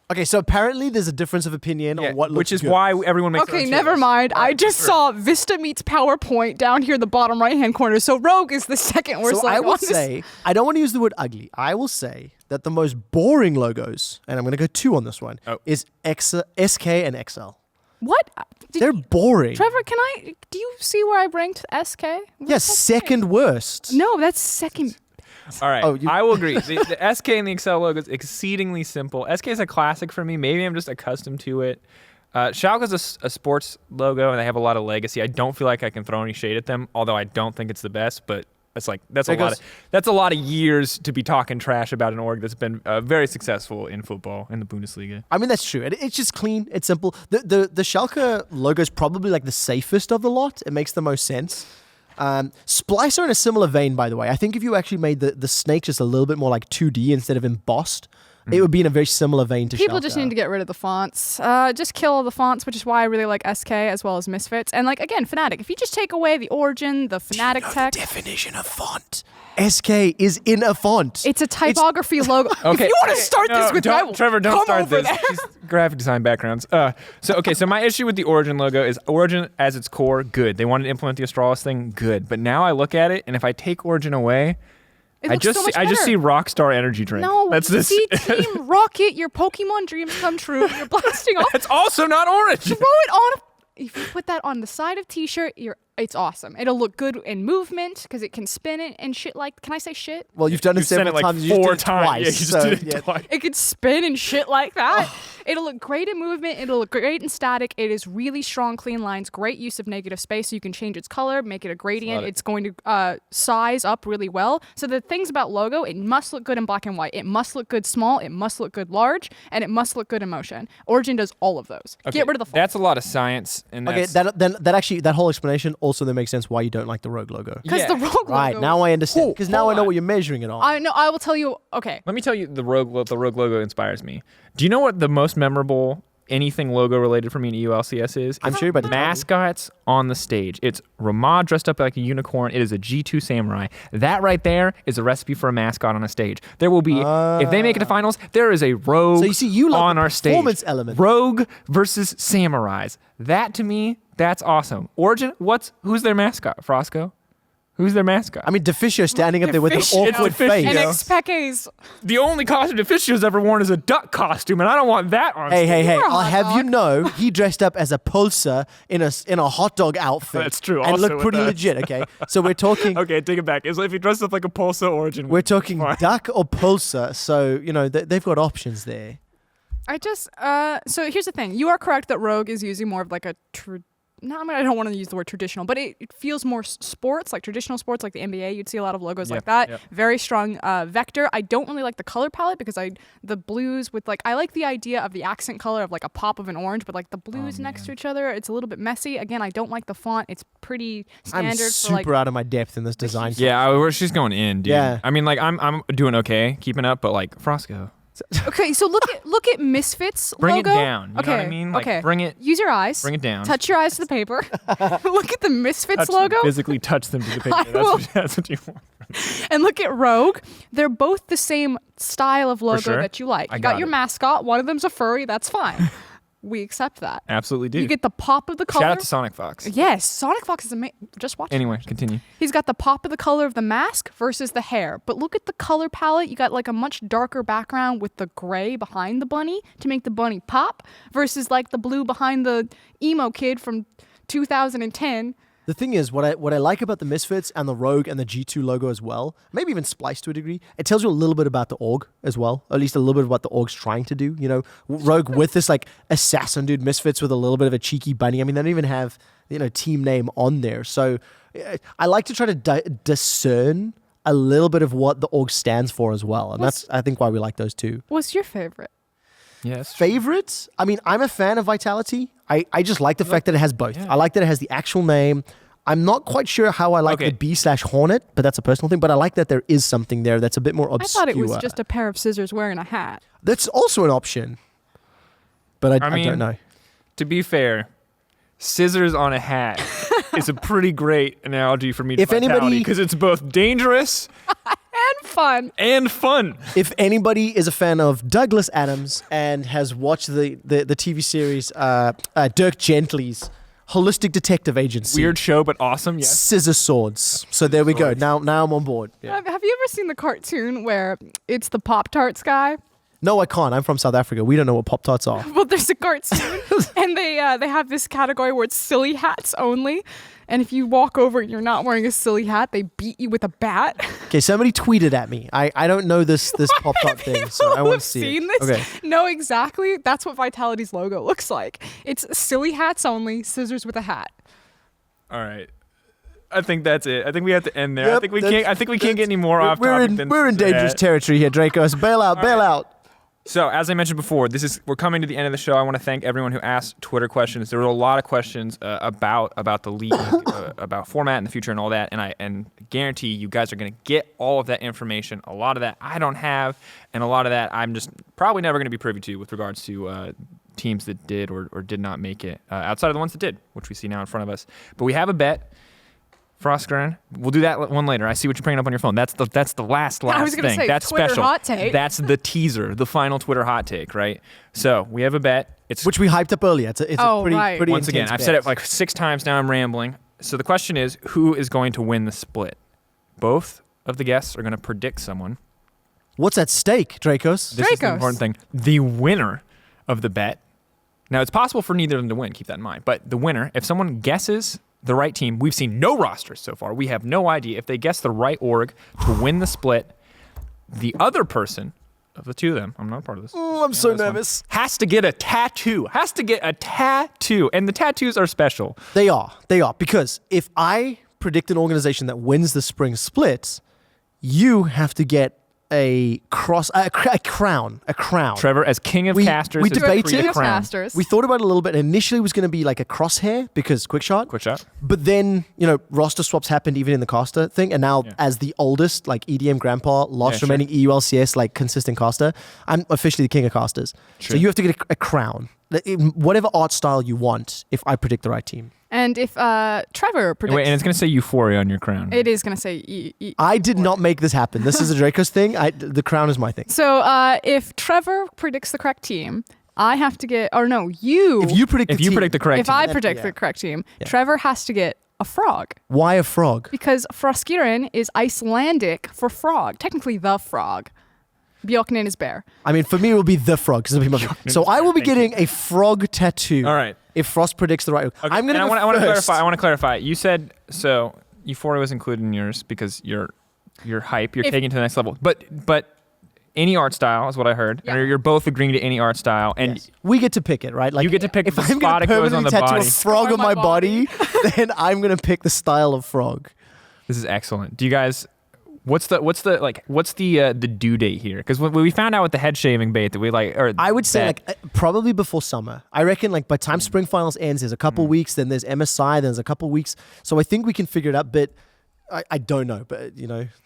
Speaker 3: Okay, so apparently there's a difference of opinion on what looks
Speaker 1: which is
Speaker 3: good.
Speaker 1: why everyone makes
Speaker 2: Okay,
Speaker 1: their own
Speaker 2: never
Speaker 1: tiers.
Speaker 2: mind. I just saw Vista meets PowerPoint down here in the bottom right-hand corner. So Rogue is the second worst
Speaker 3: So
Speaker 2: logo.
Speaker 3: I will
Speaker 2: on this.
Speaker 3: say, I don't want to use the word ugly. I will say that the most boring logos, and I'm going to go 2 on this one, is SK and XL.
Speaker 2: What?
Speaker 3: They're boring.
Speaker 2: Trevor, do you see where I ranked SK?
Speaker 3: Yes, second worst.
Speaker 2: No, that's second.
Speaker 1: All right, I will agree. The SK and the XL logo is exceedingly simple. SK is a classic for me. Maybe I'm just accustomed to it. Schalke is a sports logo, and they have a lot of legacy. I don't feel like I can throw any shade at them, although I don't think it's the best. But that's a lot of years to be talking trash about an org that's been very successful in football in the Bundesliga.
Speaker 3: I mean, that's true. It's just clean. It's simple. The Schalke logo is probably like the safest of the lot. It makes the most sense. Splice are in a similar vein, by the way. I think if you actually made the snake just a little bit more like 2D instead of embossed, it would be in a very similar vein to
Speaker 2: People
Speaker 3: Schalke.
Speaker 2: just need to get rid of the fonts. Just kill all the fonts, which is why I really like SK as well as Misfits. And like again, Fnatic. If you just take away the Origin, the Fnatic text.
Speaker 3: The definition of font. SK is in a font.
Speaker 2: It's a typography logo.
Speaker 1: Okay.
Speaker 2: If you want to start this with me,
Speaker 1: Trevor, don't start this. She's graphic design backgrounds. So my issue with the Origin logo is Origin as its core, good. They wanted to implement the Astralis thing, good. But now I look at it, and if I take Origin away, I just see Rockstar Energy Drink.
Speaker 2: No,
Speaker 1: that's
Speaker 2: you
Speaker 1: this.
Speaker 2: see Team Rocket, your Pokemon dreams come true. You're blasting off.
Speaker 1: It's also not orange.
Speaker 2: Throw it on. If you put that on the side of T-shirt, you're It's awesome. It'll look good in movement because it can spin it and shit like. Can I say shit?
Speaker 3: Well, you've done it several
Speaker 1: like
Speaker 3: times.
Speaker 1: 4
Speaker 3: times.
Speaker 1: times. Yeah, you just did it twice.
Speaker 2: It could spin and shit like that. It'll look great in movement. It'll look great in static. It is really strong, clean lines. Great use of negative space. So you can change its color, make it a gradient. It's going to size up really well. So the things about logo, it must look good in black and white. It must look good small. It must look good large. And it must look good in motion. Origin does all of those.
Speaker 1: Okay,
Speaker 2: Get rid of the font.
Speaker 1: That's a lot of science. And
Speaker 3: Okay, that whole explanation also then makes sense why you don't like the Rogue logo.
Speaker 2: Because the Rogue logo.
Speaker 3: Right, now I understand. Because now I know
Speaker 1: on.
Speaker 3: what you're measuring it on.
Speaker 2: I know. I will tell you. Okay.
Speaker 1: Let me tell you the Rogue logo inspires me. Do you know what the most memorable anything logo related for me in EULCS is?
Speaker 3: I'm sure you're about to tell me.
Speaker 1: Mascots on the stage. It's Ramad dressed up like a unicorn. It is a G2 samurai. That right there is a recipe for a mascot on a stage. There will be, if they make it to finals, there is a rogue
Speaker 3: So you see, you love
Speaker 1: on
Speaker 3: the
Speaker 1: our stage.
Speaker 3: performance element.
Speaker 1: Rogue versus samurais. That to me, that's awesome. Origin, who's their mascot? Frosco? Who's their mascot?
Speaker 3: I mean, Deficio standing up there with an
Speaker 2: Deficio.
Speaker 3: awkward
Speaker 1: It's Deficio.
Speaker 3: face.
Speaker 2: And Expeques.
Speaker 1: The only costume Deficio's ever worn is a duck costume, and I don't want that on stage.
Speaker 3: Hey!
Speaker 2: You're a
Speaker 3: I'll
Speaker 2: hot
Speaker 3: have you
Speaker 2: dog.
Speaker 3: know, he dressed up as a pulsar in a hot dog outfit.
Speaker 1: That's true,
Speaker 3: And
Speaker 1: also
Speaker 3: looked
Speaker 1: with
Speaker 3: pretty
Speaker 1: that.
Speaker 3: legit. Okay, so we're talking.
Speaker 1: Okay, take it back. It's like if he dressed up like a Pulsar Origin.
Speaker 3: We're talking
Speaker 1: fine.
Speaker 3: duck or pulsar. So they've got options there.
Speaker 2: I just so here's the thing. You are correct that Rogue is using more of like a I don't want to use the word traditional, but it feels more sports, like traditional sports, like the NBA. You'd see a lot of logos like that.
Speaker 1: Yep.
Speaker 2: Very strong vector. I don't really like the color palette because the blues with I like the idea of the accent color of like a pop of an orange, but like the blues next to each other, it's a little bit messy. Again, I don't like the font. It's pretty standard.
Speaker 3: I'm
Speaker 2: for
Speaker 3: super out of my depth in this design.
Speaker 1: Yeah, she's going in, dude.
Speaker 3: Yeah.
Speaker 1: I mean, like I'm doing okay, keeping up, but like Frosco,
Speaker 2: Okay, so look at Misfits
Speaker 1: bring
Speaker 2: logo.
Speaker 1: it down. You
Speaker 2: okay,
Speaker 1: know what I mean? Like,
Speaker 2: okay.
Speaker 1: bring it
Speaker 2: Use your eyes.
Speaker 1: Bring it down.
Speaker 2: Touch your eyes to the paper. Look at the Misfits
Speaker 1: Touch them,
Speaker 2: logo.
Speaker 1: physically touch them to the
Speaker 2: I
Speaker 1: paper.
Speaker 2: will.
Speaker 1: That's what you want.
Speaker 2: And look at Rogue. They're both the same style of logo
Speaker 1: sure.
Speaker 2: that you like.
Speaker 1: I
Speaker 2: You
Speaker 1: got
Speaker 2: got your
Speaker 1: it.
Speaker 2: mascot. One of them's a furry. That's fine. We accept that.
Speaker 1: Absolutely do.
Speaker 2: You get the pop of the color.
Speaker 1: Shout out to Sonic Fox.
Speaker 2: Yes, Sonic Fox is amazing. Just watch.
Speaker 1: Anyway, continue.
Speaker 2: He's got the pop of the color of the mask versus the hair. But look at the color palette. You got like a much darker background with the gray behind the bunny to make the bunny pop versus like the blue behind the emo kid from 2010.
Speaker 3: The thing is, what I like about the Misfits and the Rogue and the G2 logo as well, maybe even Splice to a degree, it tells you a little bit about the org as well, or at least a little bit of what the org's trying to do. Rogue with this like assassin dude, Misfits with a little bit of a cheeky bunny. I mean, they don't even have team name on there. So I like to try to discern a little bit of what the org stands for as well, and that's I think why we like those two.
Speaker 2: What's your favorite?
Speaker 1: Yes.
Speaker 3: Favorites? I mean, I'm a fan of Vitality. I just like the fact that it has both.
Speaker 1: Yeah.
Speaker 3: I like that it has the actual name. I'm not quite sure how I like
Speaker 1: Okay.
Speaker 3: the B/Hornet, but that's a personal thing. But I like that there is something there that's a bit more
Speaker 2: I
Speaker 3: obscure.
Speaker 2: thought it was just a pair of scissors wearing a hat.
Speaker 3: That's also an option. But I
Speaker 1: mean,
Speaker 3: don't know.
Speaker 1: To be fair, scissors on a hat is a pretty great analogy for me to
Speaker 3: If anybody-
Speaker 1: because it's both dangerous
Speaker 2: And fun.
Speaker 1: and fun.
Speaker 3: If anybody is a fan of Douglas Adams and has watched the TV series Dirk Gently's Holistic Detective Agency,
Speaker 1: Weird show, but awesome. Yes.
Speaker 3: scissor swords. So there we go.
Speaker 1: Swords.
Speaker 3: Now I'm on board. Yeah.
Speaker 2: Have you ever seen the cartoon where it's the Pop-Tarts guy?
Speaker 3: No, I can't. I'm from South Africa. We don't know what Pop Tarts are.
Speaker 2: Well, there's a cartoon, and they have this category where it's silly hats only. And if you walk over and you're not wearing a silly hat, they beat you with a bat.
Speaker 3: Okay, somebody tweeted at me. I don't know this Pop Tart thing, so I want
Speaker 2: Who've
Speaker 3: to see
Speaker 2: seen
Speaker 3: it.
Speaker 2: this
Speaker 3: Okay.
Speaker 2: know exactly. That's what Vitality's logo looks like. It's silly hats only, scissors with a hat.
Speaker 1: All right. I think that's it. I think we have to end there. I
Speaker 3: Yep,
Speaker 1: think we
Speaker 3: that's-
Speaker 1: can't. I think we can't get any more off
Speaker 3: We're
Speaker 1: topic
Speaker 3: in
Speaker 1: than
Speaker 3: we're in dangerous
Speaker 1: that.
Speaker 3: territory here, Drakos. Bail out, bail out.
Speaker 1: So, as I mentioned before, we're coming to the end of the show. I want to thank everyone who asked Twitter questions. There were a lot of questions about the league, about format in the future and all that. And I guarantee you guys are going to get all of that information. A lot of that I don't have, and a lot of that I'm just probably never going to be privy to with regards to teams that did or did not make it, outside of the ones that did, which we see now in front of us. But we have a bet. Froskurinn. We'll do that one later. I see what you're bringing up on your phone. That's the last
Speaker 2: I was gonna
Speaker 1: thing.
Speaker 2: say,
Speaker 1: That's
Speaker 2: Twitter
Speaker 1: special.
Speaker 2: hot take.
Speaker 1: That's the teaser, the final Twitter hot take, right? So we have a bet. It's
Speaker 3: Which we hyped up earlier. It's
Speaker 2: Oh,
Speaker 3: a pretty
Speaker 2: right.
Speaker 3: pretty
Speaker 1: once again.
Speaker 3: intense
Speaker 1: I've
Speaker 3: bet.
Speaker 1: said it like 6 times now. I'm rambling. So the question is, who is going to win the split? Both of the guests are going to predict someone.
Speaker 3: What's at stake, Drakos?
Speaker 1: This is the
Speaker 2: Drakos.
Speaker 1: important thing. The winner of the bet. Now it's possible for neither of them to win. Keep that in mind. But the winner, if someone guesses the right team. We've seen no rosters so far. We have no idea. If they guess the right org to win the split, the other person of the two of them, I'm not a part of this.
Speaker 3: Oh, I'm so nervous.
Speaker 1: Has to get a tattoo. And the tattoos are special.
Speaker 3: They are. Because if I predict an organization that wins the spring split, you have to get a crown.
Speaker 1: Trevor, as king of casters,
Speaker 3: we
Speaker 1: is
Speaker 3: debated.
Speaker 1: free to
Speaker 2: King of
Speaker 1: crown.
Speaker 2: casters.
Speaker 3: We thought about it a little bit. Initially, it was going to be like a crosshair because Quickshot. But then, roster swaps happened even in the caster thing. And now, as the oldest, like EDM grandpa, last remaining EULCS, like consistent caster, I'm officially the king of casters.
Speaker 1: True.
Speaker 3: So you have to get a crown. Whatever art style you want, if I predict the right team.
Speaker 2: And if Trevor predicts...
Speaker 1: Wait, and it's going to say EUphoria on your crown.
Speaker 2: It is going to say
Speaker 3: I did not make this happen. This is a Drakos thing. The crown is my thing.
Speaker 2: So if Trevor predicts the correct team, I have to get... Or no, you...
Speaker 3: If you predict
Speaker 1: the correct
Speaker 2: If
Speaker 1: team.
Speaker 2: I predict the correct team, Trevor has to get a frog.
Speaker 3: Why a frog?
Speaker 2: Because Froskurinn is Icelandic for frog. Technically the frog. Bjorknen is bear.
Speaker 3: I mean, for me, it will be the frog. Cause it'll be so I will be getting a frog tattoo.
Speaker 1: All right.
Speaker 3: If Frost predicts the right.
Speaker 1: Okay.
Speaker 3: I'm gonna.
Speaker 1: I
Speaker 3: want to
Speaker 1: clarify. You said so. EUphoria was included in yours because you're hype. You're taking it to the next level. But any art style is what I heard.
Speaker 2: Yeah.
Speaker 1: And you're both agreeing to any art style, and
Speaker 3: we get to pick it, right? Like
Speaker 1: you get to pick
Speaker 3: if
Speaker 1: the
Speaker 3: I'm
Speaker 1: spot it goes on the
Speaker 3: tattoo
Speaker 1: body.
Speaker 3: a frog on my body, then I'm gonna pick the style of frog.
Speaker 1: This is excellent. Do you guys? What's the due date here? Because when we found out with the head shaving bait that we
Speaker 3: I would say probably before summer. I reckon by the time spring finals ends, there's a couple weeks. Then there's MSI. Then there's a couple weeks. So I think we can figure it out. But I don't know. But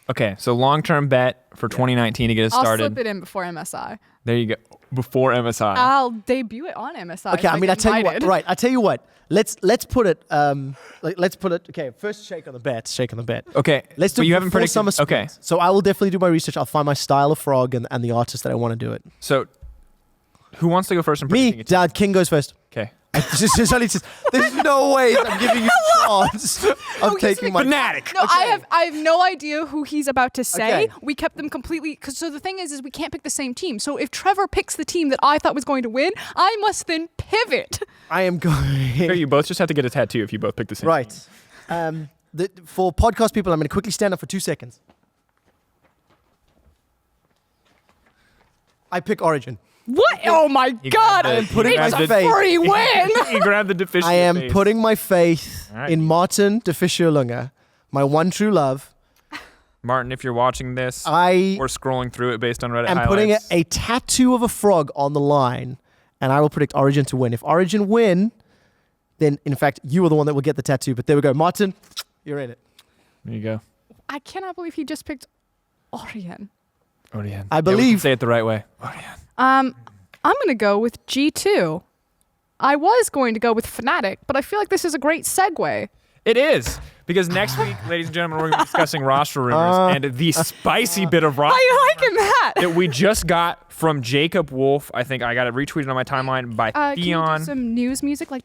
Speaker 1: Okay, so long-term bet for 2019 to get us started.
Speaker 2: I'll slip it in before MSI.
Speaker 1: There you go. Before MSI.
Speaker 2: I'll debut it on MSI.
Speaker 3: Okay, I tell you what. Right, I tell you what. Let's put it. Let's put it. Okay, first shake on the bet.
Speaker 1: Okay,
Speaker 3: let's do.
Speaker 1: You haven't predicted.
Speaker 3: Summer split.
Speaker 1: Okay,
Speaker 3: so I will definitely do my research. I'll find my style of frog and the artist that I want to do it.
Speaker 1: So, who wants to go first?
Speaker 3: Me, Dad. King goes first.
Speaker 1: Okay.
Speaker 3: There's no way I'm giving you a chance of taking my
Speaker 1: Fnatic.
Speaker 2: No,
Speaker 3: Okay.
Speaker 2: I have no idea who he's about to say.
Speaker 3: Okay.
Speaker 2: We kept them completely. So the thing is we can't pick the same team. So if Trevor picks the team that I thought was going to win, I must then pivot.
Speaker 3: I am going.
Speaker 1: You both just have to get a tattoo if you both pick the same.
Speaker 3: Right. For podcast people, I'm going to quickly stand up for 2 seconds. I pick Origin.
Speaker 2: What? Oh my God!
Speaker 1: I am
Speaker 3: putting
Speaker 2: it's
Speaker 3: my
Speaker 2: a
Speaker 3: faith.
Speaker 2: free win.
Speaker 1: You grabbed the deficient.
Speaker 3: I am putting my faith
Speaker 1: Alright.
Speaker 3: in Martin Deficiolunga, my one true love.
Speaker 1: Martin, if you're watching this,
Speaker 3: I
Speaker 1: we're scrolling through it based on Reddit
Speaker 3: am
Speaker 1: highlights.
Speaker 3: putting a tattoo of a frog on the line, and I will predict Origin to win. If Origin win, then in fact you are the one that will get the tattoo. But there we go, Martin, you're in it.
Speaker 1: There you go.
Speaker 2: I cannot believe he just picked Orion.
Speaker 1: Orion.
Speaker 3: I
Speaker 1: Yeah, we can
Speaker 3: believe.
Speaker 1: say it the right way. Orion.
Speaker 2: I'm gonna go with G2. I was going to go with Fnatic, but I feel like this is a great segue.
Speaker 1: It is. Because next week, ladies and gentlemen, we're going to be discussing roster rumors and the spicy bit of roster
Speaker 2: How you liking that?
Speaker 1: that we just got from Jacob Wolf. I think I got it retweeted on my timeline by
Speaker 2: Can you
Speaker 1: Theon.
Speaker 2: do some news music like?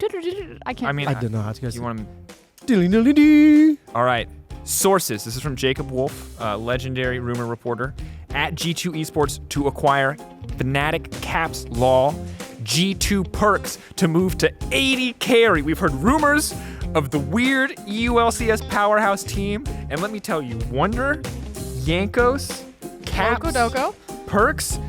Speaker 2: I can't.
Speaker 1: I mean,
Speaker 3: I don't know how to go.
Speaker 1: you want to...
Speaker 3: Dilly-dilly-dee.
Speaker 1: All right. Sources. This is from Jacob Wolf, legendary rumor reporter. At G2 Esports to acquire Fnatic Caps Law, G2 Perks to move to 80 carry. We've heard rumors of the weird EULCS powerhouse team. And let me tell you, Wonder, Yankos, Caps,
Speaker 2: Loco Doco.
Speaker 1: Perks,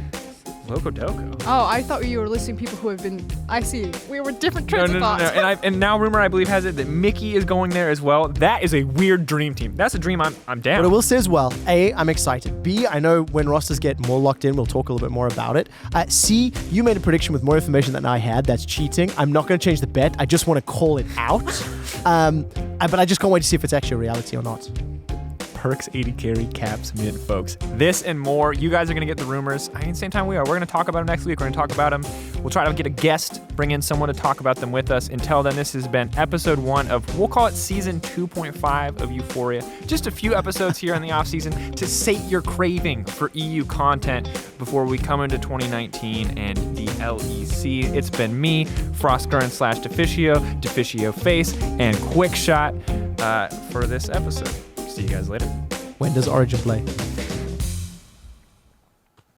Speaker 1: Loco Doco.
Speaker 2: Oh, I thought you were listing people who have been. I see. We were different trains
Speaker 1: No.
Speaker 2: of thought.
Speaker 1: And now rumor, I believe, has it that Mickey is going there as well. That is a weird dream team. That's a dream I'm down.
Speaker 3: But I will say as well, A, I'm excited. B, I know when rosters get more locked in, we'll talk a little bit more about it. C, you made a prediction with more information than I had. That's cheating. I'm not going to change the bet. I just want to call it out. But I just can't wait to see if it's actually a reality or not.
Speaker 1: Perks 80 carry caps mid, folks. This and more. You guys are going to get the rumors. I mean, same time we are. We're going to talk about them next week. We're going to talk about them. We'll try to get a guest, bring in someone to talk about them with us. Until then, this has been episode 1 of, we'll call it season 2.5 of EUphoria. Just a few episodes here in the off season to sate your craving for EU content before we come into 2019 and the LEC. It's been me, Froskurinn / Deficio Face, and Quickshot for this episode. See you guys later.
Speaker 3: When does Origin play?